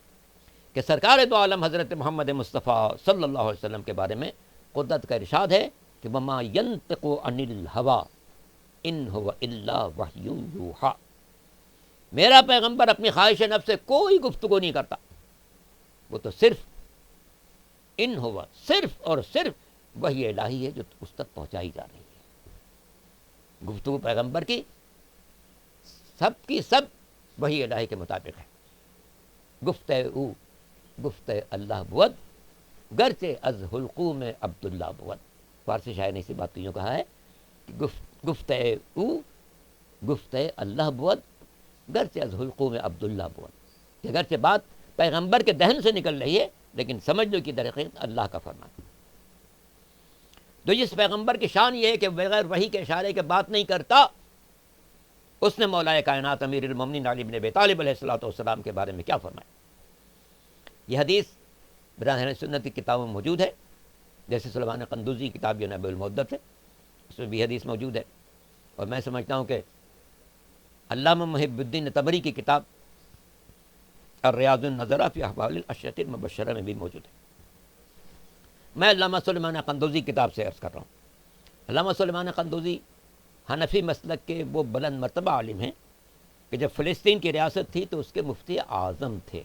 کہ سرکار دو عالم حضرت محمد مصطفیٰ صلی اللہ علیہ وسلم کے بارے میں قدرت کا ارشاد ہے کہ وما ينطق عن الهوى ان هو الا وحی یوحی، میرا پیغمبر اپنی خواہش نفس سے کوئی گفتگو نہیں کرتا، وہ تو صرف ان ہوا، صرف اور صرف وحی الہی ہے جو اس تک پہنچائی جا رہی ہے۔ گفتگو پیغمبر کی سب وحی الہی کے مطابق ہے۔ گفتہ اللہ بود گرچہ از حلقوم عبداللہ بود، فارسی شاعر نے اسی بات کو یوں کہا ہے کہ گفتہ اللہ بود گرچہ از حلقوم عبداللہ بود، کہ گرچہ بات پیغمبر کے دہن سے نکل رہی ہے لیکن سمجھ لو کہ در حقیقت اللہ کا فرمان۔ تو جس پیغمبر کی شان یہ ہے کہ بغیر وحی کے اشارے کے بات نہیں کرتا، اس نے مولا کائنات امیر المومنین علی بن ابی طالب علیہ السلام کے بارے میں کیا فرمایا۔ یہ حدیث براہین سنت کی کتابوں میں موجود ہے، جیسے سلیمان قندوزی کتاب جو نبی المعدت ہے، اس میں بھی حدیث موجود ہے، اور میں سمجھتا ہوں کہ علامہ محب الدین طبری کی کتاب الریاض النظرہ فی احوال الاشرۃ المبشرہ میں بھی موجود ہے۔ میں علامہ سلیمان قندوزی کتاب سے عرض کر رہا ہوں۔ علامہ سلیمان قندوزی حنفی مسلک کے وہ بلند مرتبہ عالم ہیں کہ جب فلسطین کی ریاست تھی تو اس کے مفتی اعظم تھے۔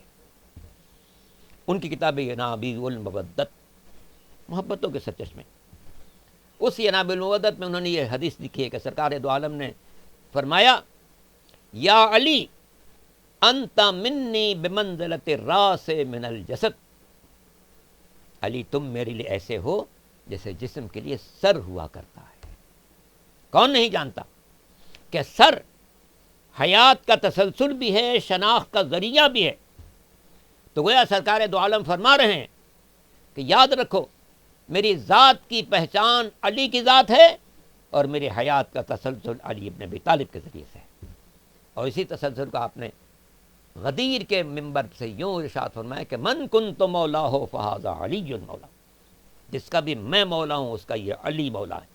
ان کی کتاب ینابیع المودت، محبتوں کے سرچشمے، اس ینابیع المودت میں انہوں نے یہ حدیث لکھی ہے کہ سرکار دو عالم نے فرمایا یا علی انت منی بمنزلت الراس من الجسد، علی تم میرے لیے ایسے ہو جیسے جسم کے لیے سر ہوا کرتا ہے۔ کون نہیں جانتا کہ سر حیات کا تسلسل بھی ہے، شناخت کا ذریعہ بھی ہے۔ تو گویا سرکار دو عالم فرما رہے ہیں کہ یاد رکھو میری ذات کی پہچان علی کی ذات ہے، اور میری حیات کا تسلسل علی ابن ابی طالب کے ذریعے سے ہے۔ اور اسی تسلسل کو آپ نے غدیر کے منبر سے یوں ارشاد فرمایا کہ من کنت مولا ہو فہذا علی مولا، جس کا بھی میں مولا ہوں اس کا یہ علی مولا ہے،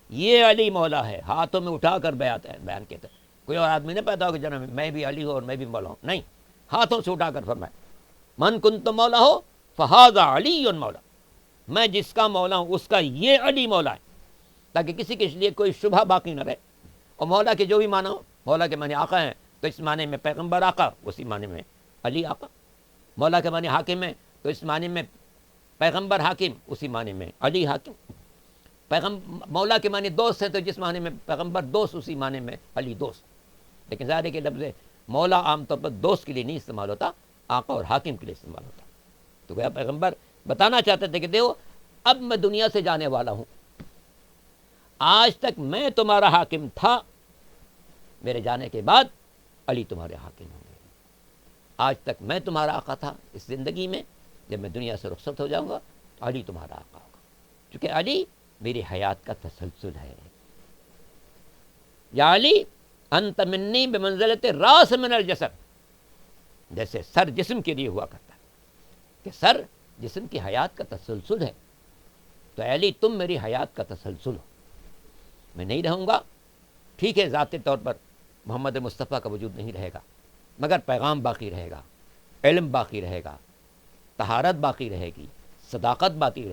یہ علی مولا ہے۔ ہاتھوں میں اٹھا کر بیان کہتے ہیں، کوئی اور آدمی نہیں پیدا ہو کہ جناب میں بھی علی ہوں اور میں بھی مولا ہوں، نہیں، ہاتھوں سے اٹھا کر فرمایا من کنت مولا ہو فہذا علی مولا، میں جس کا مولا ہوں اس کا یہ علی مولا ہے، تاکہ کسی کے لیے کوئی شبہ باقی نہ رہے۔ اور مولا کے جو بھی معنی ہو، مولا کے معنی آقا ہیں تو اس معنی میں پیغمبر آقا، اسی معنی میں علی آقا۔ مولا کے معنی حاکم ہے تو اس معنی میں پیغمبر حاکم، اسی معنی میں علی حاکم۔ مولا کے معنی دوست ہے تو جس معنی میں پیغمبر دوست، اسی معنی میں علی دوست۔ لیکن ظاہر ہے کہ لفظ مولا عام طور پر دوست کے لیے نہیں استعمال ہوتا، آقا اور حاکم کے لیے استعمال ہوتا۔ تو گویا پیغمبر بتانا چاہتے تھے کہ دیکھو اب میں دنیا سے جانے والا ہوں، آج تک میں تمہارا حاکم تھا، میرے جانے کے بعد علی تمہارے حاکم ہوں گے۔ آج تک میں تمہارا آقا تھا اس زندگی میں، جب میں دنیا سے رخصت ہو جاؤں گا تو علی تمہارا آقا ہوگا، چونکہ علی میری حیات کا تسلسل ہے۔ یا علی انت منی بمنزلت راس من الجسد، جیسے سر جسم کے لیے ہوا کرتا ہے کہ سر جسم کی حیات کا تسلسل ہے، تو علی تم میری حیات کا تسلسل ہو۔ میں نہیں رہوں گا، ٹھیک ہے، ذاتی طور پر محمد مصطفیٰ کا وجود نہیں رہے گا، مگر پیغام باقی رہے گا، علم باقی رہے گا، طہارت باقی رہے گی، صداقت باقی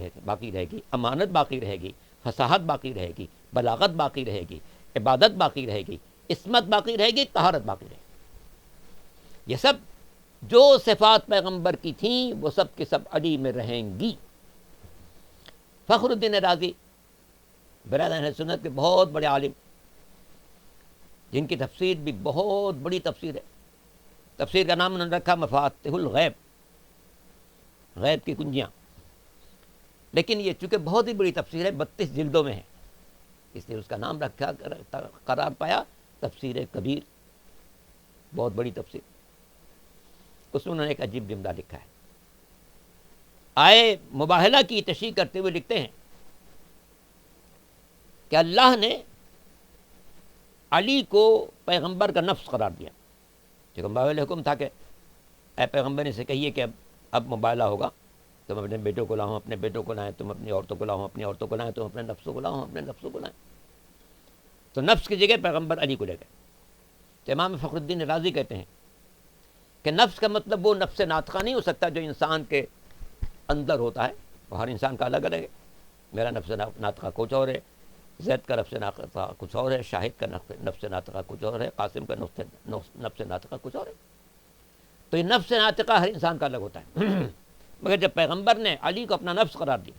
رہے گی، امانت باقی رہے گی، فصاحت باقی رہے گی، بلاغت باقی رہے گی، عبادت باقی رہے گی، عصمت باقی رہے گی، طہارت باقی رہے گی۔ یہ سب جو صفات پیغمبر کی تھیں وہ سب کے سب علی میں رہیں گی۔ فخر الدین رازی برادران اہل سنت کے بہت بڑے عالم، جن کی تفسیر بھی بہت بڑی تفسیر ہے، تفسیر کا نام انہوں نے رکھا مفاتیح الغیب، غیب کی کنجیاں، لیکن یہ چونکہ بہت ہی بڑی تفسیر ہے، 32 جلدوں میں ہے، اس لیے اس کا نام رکھا قرار پایا تفسیر کبیر، بہت بڑی تفسیر۔ اس میں انہوں نے ایک عجیب جملہ لکھا ہے، آئے مباہلہ کی تشریح کرتے ہوئے لکھتے ہیں کہ اللہ نے علی کو پیغمبر کا نفس قرار دیا، پیغمبر حکم تھا کہ اے پیغمبر نے سے کہیے کہ اب مباہلہ ہوگا، تم اپنے بیٹوں کو لاؤ، اپنے بیٹوں کو لائیں، تم اپنی عورتوں کو لاؤ، اپنی عورتوں کو لائیں، تم اپنے نفسوں کو لاؤ، اپنے نفسوں کو لائیں۔ تو نفس کی جگہ پیغمبر علی کو لے گئے۔ تو امام فخر الدین رازی کہتے ہیں کہ نفس کا مطلب وہ نفس ناطقہ نہیں ہو سکتا جو انسان کے اندر ہوتا ہے، وہ ہر انسان کا الگ الگ ہے۔ میرا نفس ناطقہ کچھ اور ہے، زید کا نفس ناطقہ کچھ اور ہے، شاہد کا نفس ناطقہ کچھ اور ہے، قاسم کا نفس ناطقہ کچھ اور ہے۔ تو یہ نفس ناطقہ ہر انسان کا الگ ہوتا ہے، مگر جب پیغمبر نے علی کو اپنا نفس قرار دیا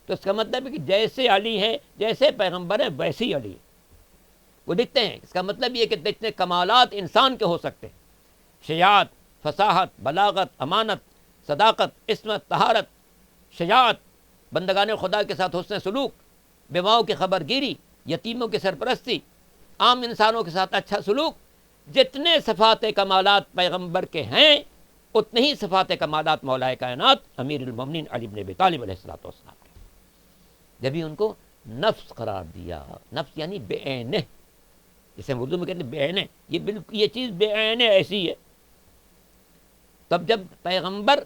تو اس کا مطلب ہے کہ جیسے علی ہے، جیسے پیغمبر ہے، ویسے ہی علی ہے۔ وہ لکھتے ہیں اس کا مطلب یہ کہ جتنے کمالات انسان کے ہو سکتے ہیں، شجاعت، فصاحت، بلاغت، امانت، صداقت، عصمت، طہارت، شجاعت، بندگان خدا کے ساتھ حسن سلوک، بیواؤں کی خبر گیری، یتیموں کی سرپرستی، عام انسانوں کے ساتھ اچھا سلوک، جتنے صفات کمالات پیغمبر کے ہیں اتنے ہی صفات کمالات مولا کائنات امیر المومنین علی بن ابی طالب علیہ السلام کے۔ جب ہی ان کو نفس قرار دیا، نفس یعنی بے عین، جسے ہم اردو میں کہتے ہیں بے عین، یہ چیز بے عین ایسی ہے۔ تب جب پیغمبر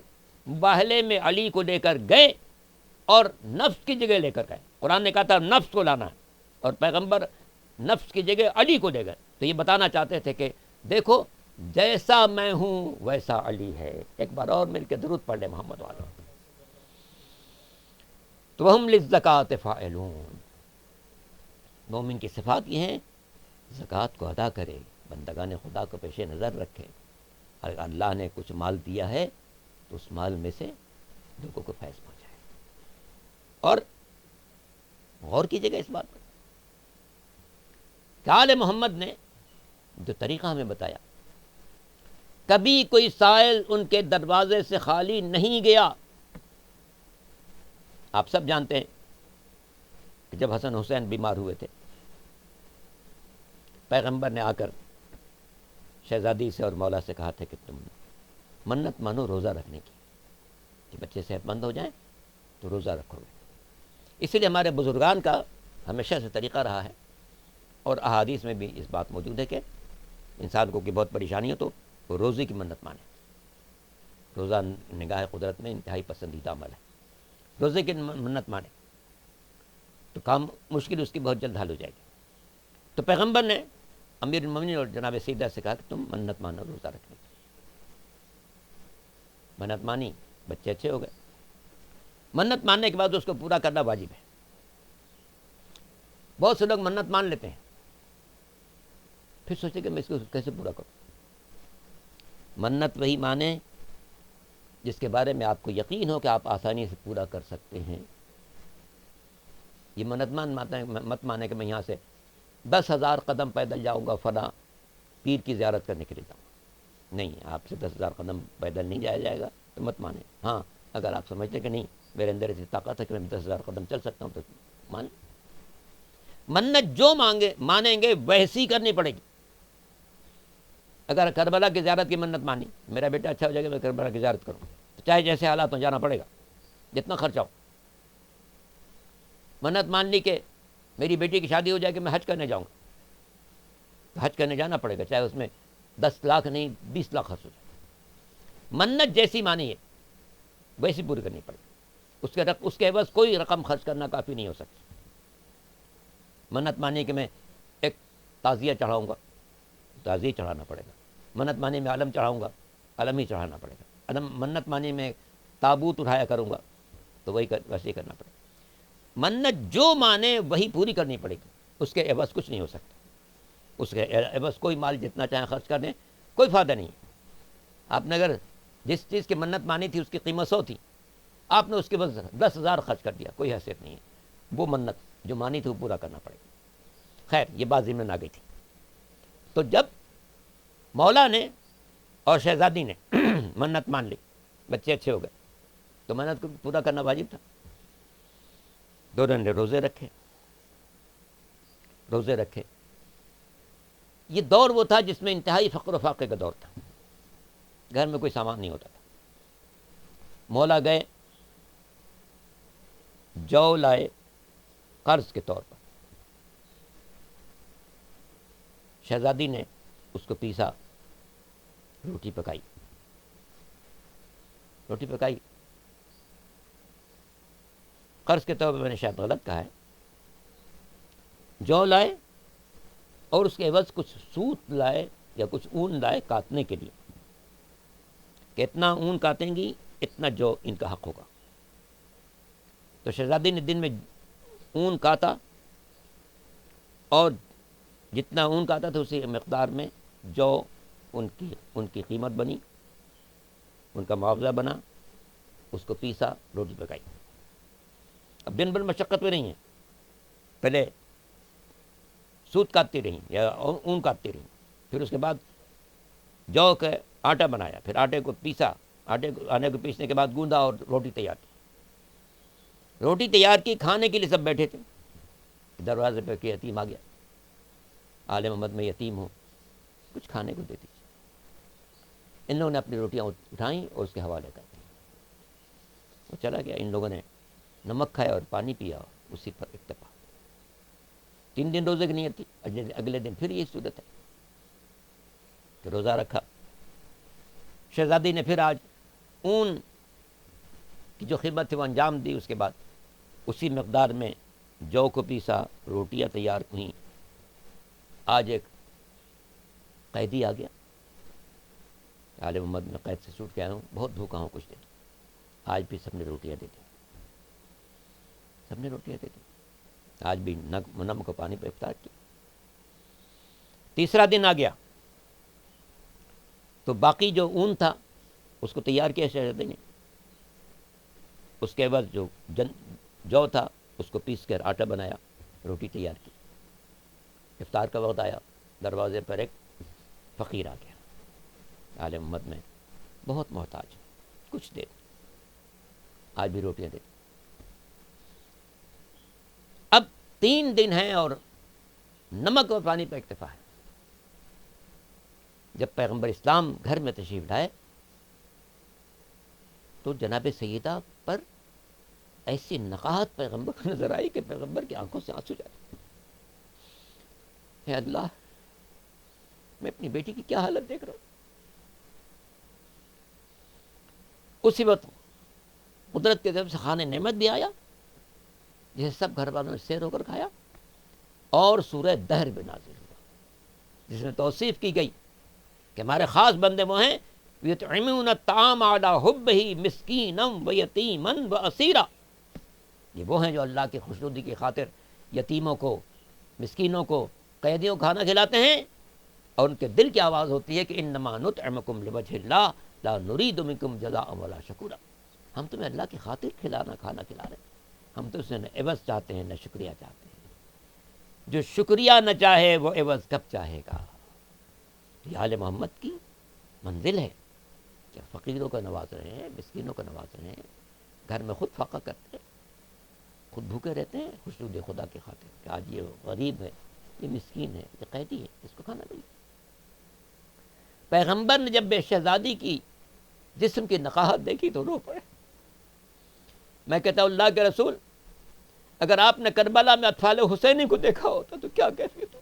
مباہلے میں علی کو لے کر گئے اور نفس کی جگہ لے کر گئے، قرآن نے کہا تھا نفس کو لانا ہے، اور پیغمبر نفس کی جگہ علی کو لے گئے، تو یہ بتانا چاہتے تھے کہ دیکھو جیسا میں ہوں ویسا علی ہے. ایک بار اور مل کے درود پڑھ لیں محمد والوں. تو ہم للزکوٰۃ فاعلون. مومن کی صفات یہ ہیں زکوٰۃ کو ادا کرے, بندگان خدا کو پیش نظر رکھے. اگر اللہ نے کچھ مال دیا ہے تو اس مال میں سے لوگوں کو فیض پہنچائے. اور غور کیجیے گا اس بات پر کہ آل محمد نے جو طریقہ ہمیں بتایا, کبھی کوئی سائل ان کے دروازے سے خالی نہیں گیا. آپ سب جانتے ہیں کہ جب حسن حسین بیمار ہوئے تھے, پیغمبر نے آ کر شہزادی سے اور مولا سے کہا تھا کہ تم منت مانو روزہ رکھنے کی, کہ بچے صحت مند ہو جائیں تو روزہ رکھو گے. اسی لیے ہمارے بزرگان کا ہمیشہ سے طریقہ رہا ہے, اور احادیث میں بھی اس بات موجود ہے کہ انسان کو کی بہت پریشانی ہو تو وہ روزے کی منت مانے. روزہ نگاہ قدرت میں انتہائی پسندیدہ عمل ہے. روزے کی منت مانے تو کام مشکل اس کی بہت جلد حل ہو جائے گی. تو پیغمبر نے امیر المومنین اور جناب سیدہ سے کہا کہ تم منت مانو روزہ رکھنے کی. منت مانی, بچے اچھے ہو گئے. منت ماننے کے بعد اس کو پورا کرنا واجب ہے. بہت سے لوگ منت مان لیتے ہیں, پھر سوچے کہ میں اس کو کیسے پورا کروں. منت وہی مانے جس کے بارے میں آپ کو یقین ہو کہ آپ آسانی سے پورا کر سکتے ہیں. یہ منت مت مانے کہ میں یہاں سے 10,000 قدم پیدل جاؤں گا فلاں پیر کی زیارت کرنے کے لیے جاؤں گا. نہیں, آپ سے 10,000 قدم پیدل نہیں جایا جائے گا تو مت مانے. ہاں, اگر آپ سمجھتے کہ نہیں میرے اندر ایسی طاقت ہے کہ میں 10,000 قدم چل سکتا ہوں تو مان. منت جو مانیں گے ویسی کرنی پڑے گی. اگر کربلا کی زیارت کی منت مانی, میرا بیٹا اچھا ہو جائے گا میں کربلا کی زیارت کروں, تو چاہے جیسے حالات ہوں جانا پڑے گا, جتنا خرچہ ہو. منت مان لی کہ میری بیٹی کی شادی ہو جائے کہ میں حج کرنے جاؤں گا, تو حج کرنے جانا پڑے گا, چاہے اس میں 10 لاکھ نہیں 20 لاکھ خرچ ہو جائے. منت جیسی مانی ہے ویسی پوری کرنی پڑے گی. اس کے عوض کوئی رقم خرچ کرنا کافی نہیں ہو سکتی. منت مانی کہ میں ایک تعزیہ چڑھاؤں گا, تعزیہ چڑھانا پڑے گا. منت مانی میں علم چڑھاؤں گا, علم ہی چڑھانا پڑے گا. منت مانی میں تابوت اٹھایا کروں گا تو ویسے ہی کرنا پڑے گا. منت جو مانے وہی پوری کرنی پڑے گی, اس کے عوض کچھ نہیں ہو سکتا. اس کے عوض کوئی مال جتنا چاہیں خرچ کر دیں کوئی فائدہ نہیں. آپ نے اگر جس چیز کی منت مانی تھی اس کی قیمت 100 تھی, آپ نے اس کے بس 10,000 خرچ کر دیا, کوئی حیثیت نہیں ہے. وہ منت جو مانی تھی وہ پورا کرنا پڑے گا. خیر, یہ بات ذہن میں آ گئی تھی. تو جب مولا نے اور شہزادی نے منت مان لی, بچے اچھے ہو گئے, تو منت کو پورا کرنا واجب تھا. دونوں نے روزے رکھے. یہ دور وہ تھا جس میں انتہائی فقر و فاقے کا دور تھا, گھر میں کوئی سامان نہیں ہوتا تھا. مولا گئے, جو لائے قرض کے طور پر. شہزادی نے اس کو پیسا, روٹی پکائی. قرض کے طور پر میں نے شاید غلط کہا ہے. جو لائے اور اس کے عوض کچھ سوت لائے یا کچھ اون لائے کاٹنے کے لیے, کہ اتنا اون کاٹیں گی اتنا جو ان کا حق ہوگا. تو شہزادی نے دن میں اون کاٹا, اور جتنا اون کاٹا تھا اسی مقدار میں جو ان کی قیمت بنی, ان کا معاوضہ بنا, اس کو پیسا, روٹی پکائی. اب دن بھر مشقت میں نہیں ہے, پہلے سوت کاٹتی رہیں یا اون کاٹتی رہیں, پھر اس کے بعد جو کا آٹا بنایا, پھر آٹے کو پیسا, آٹے کو پیسنے کے بعد گوندا اور روٹی تیار کی. روٹی تیار کی, کھانے کے لیے سب بیٹھے تھے. دروازے پہ کہ یتیم آ گیا, آل محمد میں یتیم ہوں, کچھ کھانے کو دے دیجیے. ان لوگوں نے اپنی روٹیاں اٹھائیں اور اس کے حوالے کر دیں. وہ چلا گیا. ان لوگوں نے نمک کھایا اور پانی پیا, اسی پر اکتفا. 3 دن روزے کی نیت تھی, اگلے دن پھر یہ صورت ہے کہ روزہ رکھا. شہزادی نے پھر آج اون کی جو خدمت تھی وہ انجام دی. اس کے بعد اسی مقدار میں جو کو پیسا, روٹیاں تیار ہوئیں. آج ایک قیدی آ گیا, آل محمد میں قید سے چھوٹ کے آیا ہوں، بہت بھوکا ہوں، کچھ دے دو۔ آج بھی سب نے روٹیاں دے دی، سب نے روٹیاں دے دی، آج بھی نمک و پانی پہ افطار کی۔ تیسرا دن آ گیا تو باقی جو اون تھا اس کو تیار کیا شہزادے نے، اس کے بعد جو جو تھا اس کو پیس کر آٹا بنایا، روٹی تیار کی۔ افطار کا وقت آیا، دروازے پر ایک فقیر آ گیا، آل محمد میں بہت محتاج، کچھ دے، آج بھی روٹیاں دے۔ اب 3 دن ہیں اور نمک اور پانی پہ اکتفا ہے۔ جب پیغمبر اسلام گھر میں تشریف لائے تو جناب سیدہ پر ایسی نقاہت پیغمبر کو نظر آئی کہ پیغمبر کی آنکھوں سے آنسو جائے۔ اے اللہ، میں اپنی بیٹی کی کیا حالت دیکھ رہا ہوں۔ اسی وقت قدرت کی طرف سے خانِ نعمت بھی آیا جسے سب گھر والوں نے سیر ہو کر کھایا، اور سورہ دہر بھی نازل ہوا جس میں توصیف کی گئی کہ ہمارے خاص بندے وہ ہیں یطعمون الطعام علی حبہ مسکینا ویتیما واسیرا، یہ وہ ہیں جو اللہ کی خوشنودی کی خاطر یتیموں کو، مسکینوں کو، قیدیوں کو کھانا کھلاتے ہیں، اور ان کے دل کی آواز ہوتی ہے کہ انما نطعمکم لوجہ اللہ لا نرید منکم جزاء ولا شکورا، ہم تمہیں اللہ کی خاطر کھانا کھلا رہے ہیں، ہم تو اسے نہ عوض چاہتے ہیں نہ شکریہ چاہتے ہیں۔ جو شکریہ نہ چاہے وہ عوض کب چاہے گا؟ یہ آل محمد کی منزل ہے کہ فقیروں کو نواز رہے ہیں، مسکینوں کو نواز رہے ہیں، گھر میں خود فاقہ کرتے ہیں، خود بھوکے رہتے ہیں خوشنود خدا کی خاطر کہ آج یہ غریب ہے، یہ مسکین ہے، یہ قیدی ہے، اس کو کھانا دیں۔ پیغمبر نے جب بے شہزادی کی جسم کی نقاہت دیکھی تو رو پڑے۔ میں کہتا ہوں اللہ کے رسول، اگر آپ نے کربلا میں اطفال حسینی کو دیکھا ہوتا تو کیا کیفیت ہوتا؟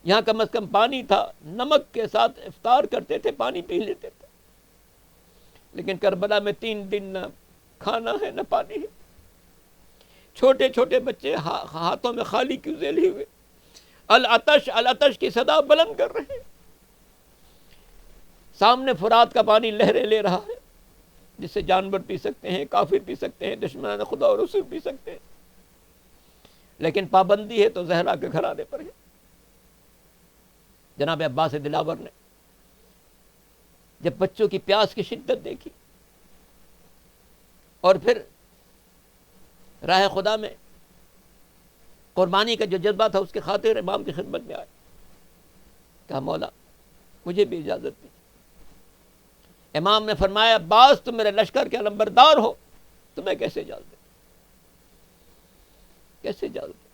یہاں کم از کم پانی تھا، نمک کے ساتھ افطار کرتے تھے، پانی پی لیتے تھے، لیکن کربلا میں 3 دن نہ کھانا ہے نہ پانی ہے۔ چھوٹے چھوٹے بچے ہاتھوں میں خالی کیوزے لیے ہوئے العطش العطش کی صدا بلند کر رہے ہیں۔ سامنے فرات کا پانی لہریں لے رہا ہے جس سے جانور پی سکتے ہیں، کافر پی سکتے ہیں، دشمنان خدا اور رسول پی سکتے ہیں، لیکن پابندی ہے تو زہرا کے گھرانے پر ہے۔ جناب عباس دلاور نے جب بچوں کی پیاس کی شدت دیکھی اور پھر راہ خدا میں قربانی کا جو جذبہ تھا اس کے خاطر امام کی خدمت میں آئے، کہا مولا مجھے بھی اجازت دی۔ امام نے فرمایا عباس تم میرے لشکر کے علمبردار ہو، تمہیں کیسے اجازت دے، کیسے اجازت دے؟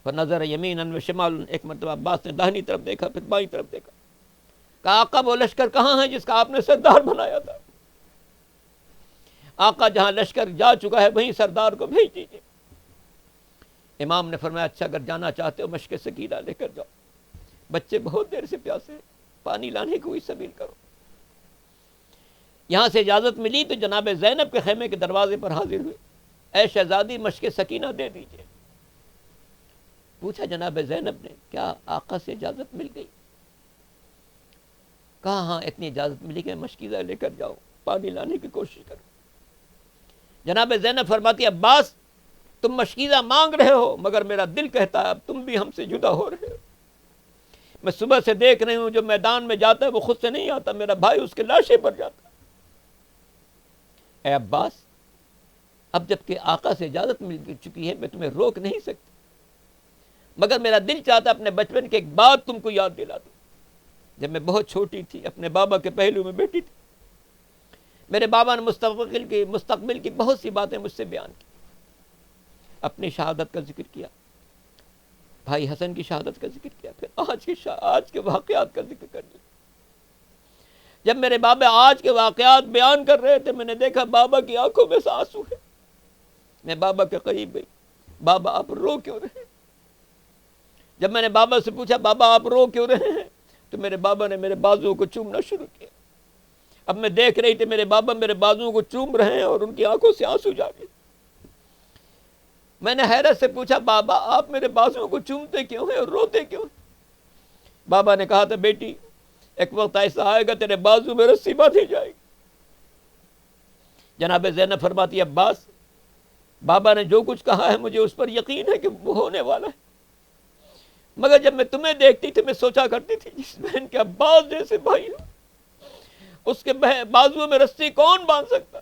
فنظر یمینا وشمالا، ایک مرتبہ عباس نے داہنی طرف دیکھا پھر بائیں طرف دیکھا، کہا آقا وہ لشکر کہاں ہے جس کا آپ نے سردار بنایا تھا؟ آقا جہاں لشکر جا چکا ہے وہیں سردار کو بھیج دیجیے۔ امام نے فرمایا اچھا اگر جانا چاہتے ہو مشق سکینہ لے کر جاؤ، بچے بہت دیر سے پیاسے ہیں، پانی لانے کی کوئی سبیل کرو۔ یہاں سے اجازت ملی تو جناب زینب کے خیمے کے دروازے پر حاضر ہوئی، اے شہزادی مشق سکینہ دے دیجیے۔ پوچھا جناب زینب نے کیا آقا سے اجازت مل گئی؟ کہا ہاں اتنی اجازت ملی کہ مشکیزہ لے کر جاؤ، پانی لانے کی کوشش کرو۔ جناب زینب فرماتی عباس تم مشکیزہ مانگ رہے ہو مگر میرا دل کہتا ہے اب تم بھی ہم سے جدا ہو رہے ہو۔ میں صبح سے دیکھ رہی ہوں جو میدان میں جاتا ہے وہ خود سے نہیں آتا، میرا بھائی اس کے لاشے پر جاتا۔ اے عباس اب جب کہ آقا سے اجازت مل چکی ہے میں تمہیں روک نہیں سکتی، مگر میرا دل چاہتا اپنے بچپن کی ایک بات تم کو یاد دلا دوں۔ جب میں بہت چھوٹی تھی اپنے بابا کے پہلو میں بیٹھی تھی، میرے بابا نے مستقبل کی بہت سی باتیں مجھ سے بیان کی، اپنی شہادت کا ذکر کیا، بھائی حسن کی شہادت کا ذکر کیا، پھر آج کے واقعات کا ذکر کر لیا۔ جب میرے بابا آج کے واقعات بیان کر رہے تھے میں نے دیکھا بابا کی آنکھوں میں سے آنسو ہے۔ میں بابا کے قریب گئی، بابا آپ رو کیوں رہے ہیں؟ جب میں نے بابا سے پوچھا بابا آپ رو کیوں رہے ہیں تو میرے بابا نے میرے بازوؤں کو چومنا شروع کیا۔ اب میں دیکھ رہی تھی میرے بابا میرے بازوؤں کو چوم رہے ہیں اور ان کی آنکھوں سے آنسو جاری۔ میں نے حیرت سے پوچھا بابا آپ میرے بازوؤں کو چومتے کیوں ہیں اور روتے کیوں ہیں؟ بابا نے کہا تھا بیٹی ایک وقت ایسا آئے گا تیرے بازو میں رسی باندھی جائے گی۔ جناب زینب فرماتی ہے عباس بابا نے جو کچھ کہا ہے مجھے اس پر یقین ہے کہ وہ ہونے والا ہے، مگر جب میں تمہیں دیکھتی تھی میں سوچا کرتی تھی جس بہن کے عباس جیسے بھائی ہو اس کے بازو میں رسی کون باندھ سکتا،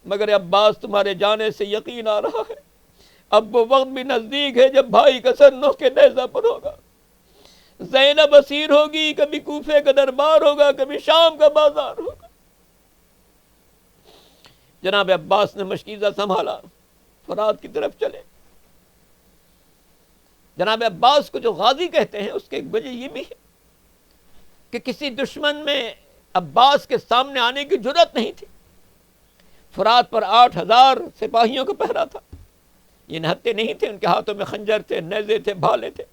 مگر عباس تمہارے جانے سے یقین آ رہا ہے، اب وہ وقت بھی نزدیک ہے جب بھائی کا سر نوک کے نیزہ پر ہوگا، زینب اسیر ہوگی، کبھی کوفے کا دربار ہوگا، کبھی شام کا بازار ہوگا۔ جناب عباس نے مشکیزہ سنبھالا، فرات کی طرف چلے۔ جناب عباس کو جو غازی کہتے ہیں اس کی ایک وجہ یہ بھی ہے کہ کسی دشمن میں عباس کے سامنے آنے کی جرأت نہیں تھی۔ فرات پر 8,000 سپاہیوں کا پہرا تھا، یہ نہتے نہیں تھے، ان کے ہاتھوں میں خنجر تھے، نیزے تھے، بھالے تھے،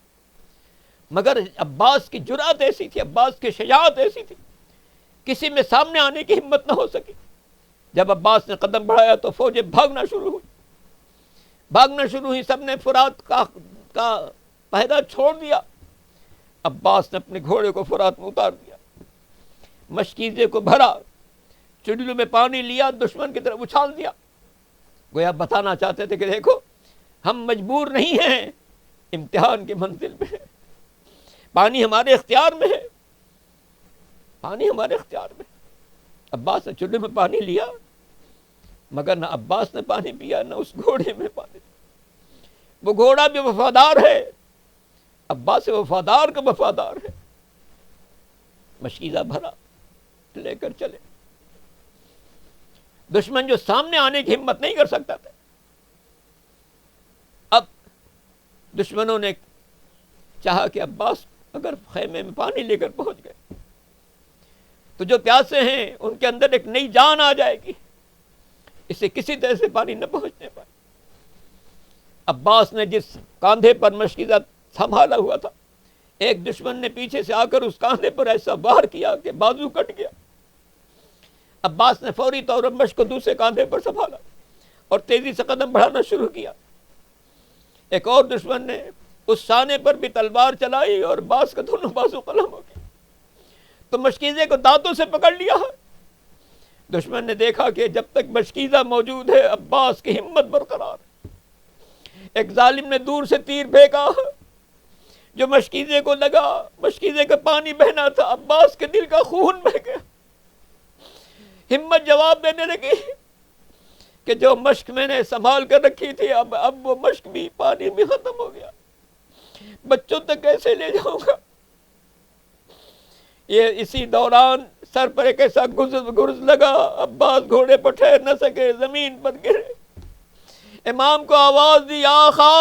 مگر عباس کی جرأت ایسی تھی، عباس کی شجاعت ایسی تھی، کسی میں سامنے آنے کی ہمت نہ ہو سکی۔ جب عباس نے قدم بڑھایا تو فوجیں بھاگنا شروع ہوئی، سب نے فرات کا پہرا چھوڑ دیا۔ عباس نے اپنے گھوڑے کو فرات میں اتار دیا، مشکیزے کو بھرا، چڑیلوں میں پانی لیا، دشمن کی طرف اچھال دیا، گویا بتانا چاہتے تھے کہ دیکھو ہم مجبور نہیں ہیں، امتحان کی منزل میں ہے، پانی ہمارے اختیار میں ہے، پانی ہمارے اختیار میں۔ عباس نے چڑیلوں میں پانی لیا، مگر نہ عباس نے پانی پیا نہ اس گھوڑے میں پانی پیا۔ وہ گھوڑا بھی وفادار ہے، عباس سے وفادار کا وفادار ہے۔ مشکیزہ بھرا، لے کر چلے۔ دشمن جو سامنے آنے کی ہمت نہیں کر سکتا تھا، اب دشمنوں نے چاہا کہ عباس اگر خیمے میں پانی لے کر پہنچ گئے تو جو پیاسے ہیں ان کے اندر ایک نئی جان آ جائے گی، اسے کسی طرح سے پانی نہ پہنچنے پائے۔ عباس نے جس کاندھے پر مشکیزہ سنبھالا ہوا تھا، ایک دشمن نے پیچھے سے آ کر اس کاندھے پر ایسا وار کیا کہ بازو کٹ گیا۔ عباس نے فوری طور پر مشک کو دوسرے کاندھے پر سنبھالا اور تیزی سے قدم بڑھانا شروع کیا۔ ایک اور دشمن نے اس شانے پر بھی تلوار چلائی اور عباس کا دونوں بازو قلم ہو گئے، تو مشکیزے کو دانتوں سے پکڑ لیا۔ دشمن نے دیکھا کہ جب تک مشکیزہ موجود ہے عباس کی ہمت برقرار ہے۔ ایک ظالم نے دور سے تیر پھینکا جو مشکیزے کو لگا، مشکیزے کا پانی بہنا تھا، عباس کے دل کا خون بہہ گیا۔ ہمت جواب دینے لگی کہ جو مشک میں نے سنبھال کر رکھی تھی اب وہ مشک بھی پانی میں ختم ہو گیا، بچوں تک کیسے لے جاؤں گا۔ یہ اسی دوران سر پر ایک ایسا گرز لگا، عباس گھوڑے پر ٹھہر نہ سکے، زمین پر گرے۔ امام کو آواز دی، آخا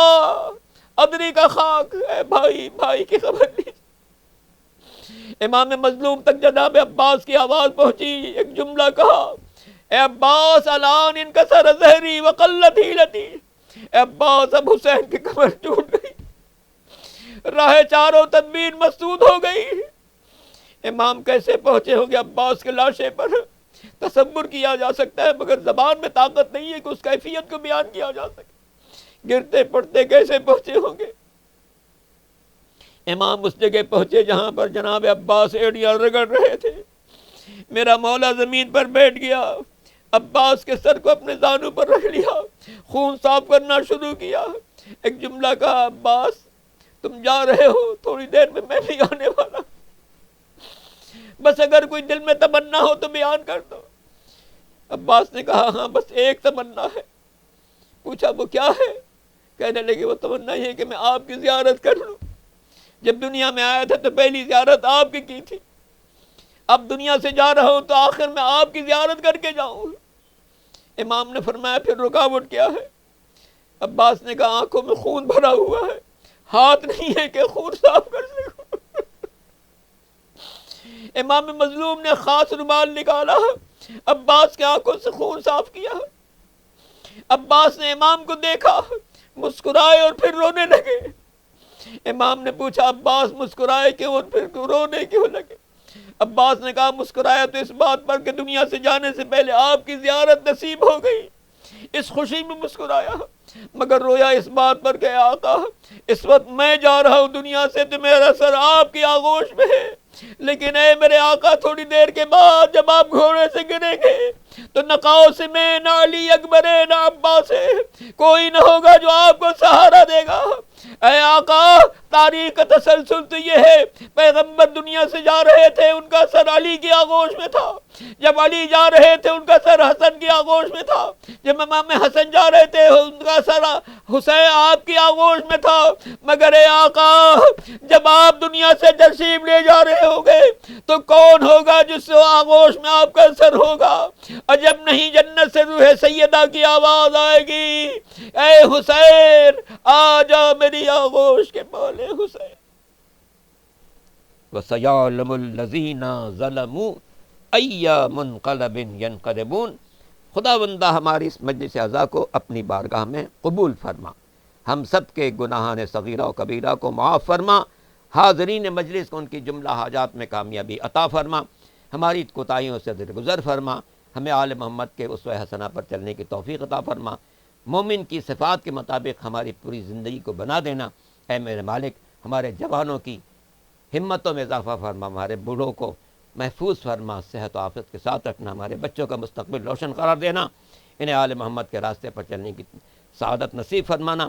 ادری کا خاک، اے بھائی بھائی کی خبر لیجیے۔ امام مظلوم تک جناب عباس کی آواز پہنچی، ایک جملہ کہا، اے عباس الان انکسر ظہری وقلت حیلتی، اے عباس اب حسین کی کمر ٹوٹ گئی، راہ چاروں تدبیر مسدود ہو گئی۔ امام کیسے پہنچے ہوں گے عباس کے لاشے پر، تصور کیا جا سکتا ہے، مگر زبان میں طاقت نہیں ہے کہ اس کیفیت کو بیان کیا جا سکے۔ گرتے پڑتے کیسے پہنچے ہوں گے۔ امام اس جگہ پہنچے جہاں پر جناب عباس ایڑیاں رگڑ رہے تھے۔ میرا مولا زمین پر بیٹھ گیا، عباس کے سر کو اپنے زانوں پر رکھ لیا، خون صاف کرنا شروع کیا۔ ایک جملہ کہا، عباس تم جا رہے ہو، تھوڑی دیر میں بھی آنے والا، بس اگر کوئی دل میں تمنا ہو تو بیان کر دو۔ عباس نے کہا، ہاں بس ایک تمنا ہے۔ پوچھا وہ کیا ہے؟ کہنے لگے وہ تمنا یہ ہے کہ میں آپ کی زیارت کر لوں، جب دنیا میں آیا تھا تو پہلی زیارت آپ کی تھی، اب دنیا سے جا رہا ہوں تو آخر میں آپ کی زیارت کر کے جاؤں۔ امام نے فرمایا پھر رکاوٹ کیا ہے؟ عباس نے کہا آنکھوں میں خون بھرا ہوا ہے، ہاتھ نہیں ہے کہ خون صاف کر سکوں۔ امام مظلوم نے خاص رومال نکالا، عباس کے آنکھوں سے خون صاف کیا۔ عباس نے امام کو دیکھا، مسکرائے اور پھر رونے لگے۔ امام نے پوچھا، عباس مسکرائے کیوں اور پھر رونے کیوں لگے؟ عباس نے کہا، مسکرایا تو اس بات پر کہ دنیا سے جانے سے پہلے آپ کی زیارت نصیب ہو گئی، اس خوشی میں مسکرایا، مگر رویا اس بات پر کہ آقا اس وقت میں جا رہا ہوں دنیا سے تو میرا سر آپ کی آغوش میں ہے، لیکن اے میرے آقا تھوڑی دیر کے بعد جب آپ گھوڑے سے گریں گے تو نہ قوس میں نہ علی اکبر ہے نہ عباس ہے، کوئی نہ ہوگا جو آپ کو سہارا دے گا۔ اے آقا تاریخ کا تسلسل تو یہ ہے، پیغمبر دنیا سے جا رہے تھے، ان کا سر علی کی آغوش میں تھا، جب علی جا رہے تھے ان کا سر حسن کی آغوش میں تھا، جب امام حسن جا رہے تھے ان کا سر حسین آپ کی آغوش میں تھا، مگر اے آقا جب آپ دنیا سے تشریف لے جا رہے ہوگے تو کون ہوگا جس آغوش میں آپ کا سر ہوگا؟ اور جب نہیں جنت سے روح سیدہ کی آواز آئے گی، اے حسین آ جا میری آغوش کے پالے حسین۔ وَسَيَعْلَمُ الَّذِينَ ظَلَمُوا أَيَّ مُنْقَلَبٍ يَنْقَلِبُونَ۔ خداوندہ ہماری اس مجلس اعزا کو اپنی بارگاہ میں قبول فرما، ہم سب کے گناہان صغیرہ و کبیرہ کو معاف فرما، حاضرین مجلس کو ان کی جملہ حاجات میں کامیابی عطا فرما، ہماری کوتاہیوں سے درگزر فرما، ہمیں آل محمد کے اسوہ حسنہ پر چلنے کی توفیق عطا فرما، مومن کی صفات کے مطابق ہماری پوری زندگی کو بنا دینا۔ اے میرے مالک ہمارے جوانوں کی ہمتوں میں اضافہ فرما، ہمارے بوڑھوں کو محفوظ فرما، صحت و عافیت کے ساتھ رکھنا، ہمارے بچوں کا مستقبل روشن قرار دینا، انہیں آل محمد کے راستے پر چلنے کی سعادت نصیب فرمانا۔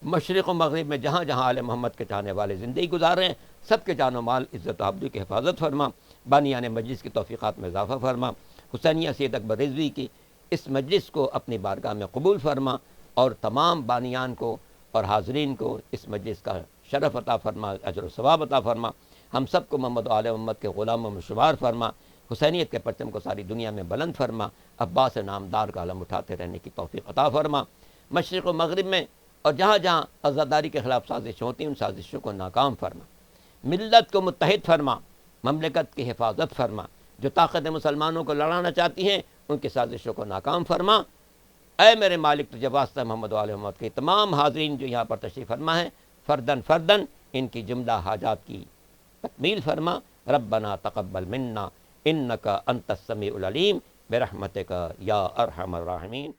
مشرق و مغرب میں جہاں جہاں آل محمد کے چاہنے والے زندگی گزار رہے ہیں، سب کے جان و مال عزت و آبرو کی حفاظت فرما، بانیان مجلس کی توفیقات میں اضافہ فرما، حسینیہ سید اکبر رضوی کی اس مجلس کو اپنی بارگاہ میں قبول فرما، اور تمام بانیان کو اور حاضرین کو اس مجلس کا شرف عطا فرما، اجر و ثواب عطا فرما، ہم سب کو محمد و آل محمد کے غلاموں میں شمار فرما، حسینیت کے پرچم کو ساری دنیا میں بلند فرما، عباس نامدار کا علم اٹھاتے رہنے کی توفیق عطا فرما، مشرق و مغرب میں اور جہاں جہاں عزاداری کے خلاف سازش ہوتی ہیں ان سازشوں کو ناکام فرما، ملت کو متحد فرما، مملکت کی حفاظت فرما، جو طاقت مسلمانوں کو لڑانا چاہتی ہیں ان کی سازشوں کو ناکام فرما۔ اے میرے مالک تجھے واسطہ محمد و آل محمد کے تمام حاضرین جو یہاں پر تشریف فرما ہیں، فردن فردن ان کی جملہ حاجات کی تکمیل فرما۔ ربنا تقبل منا انک انت السمیع العلیم برحمتک یا ارحم الراحمین۔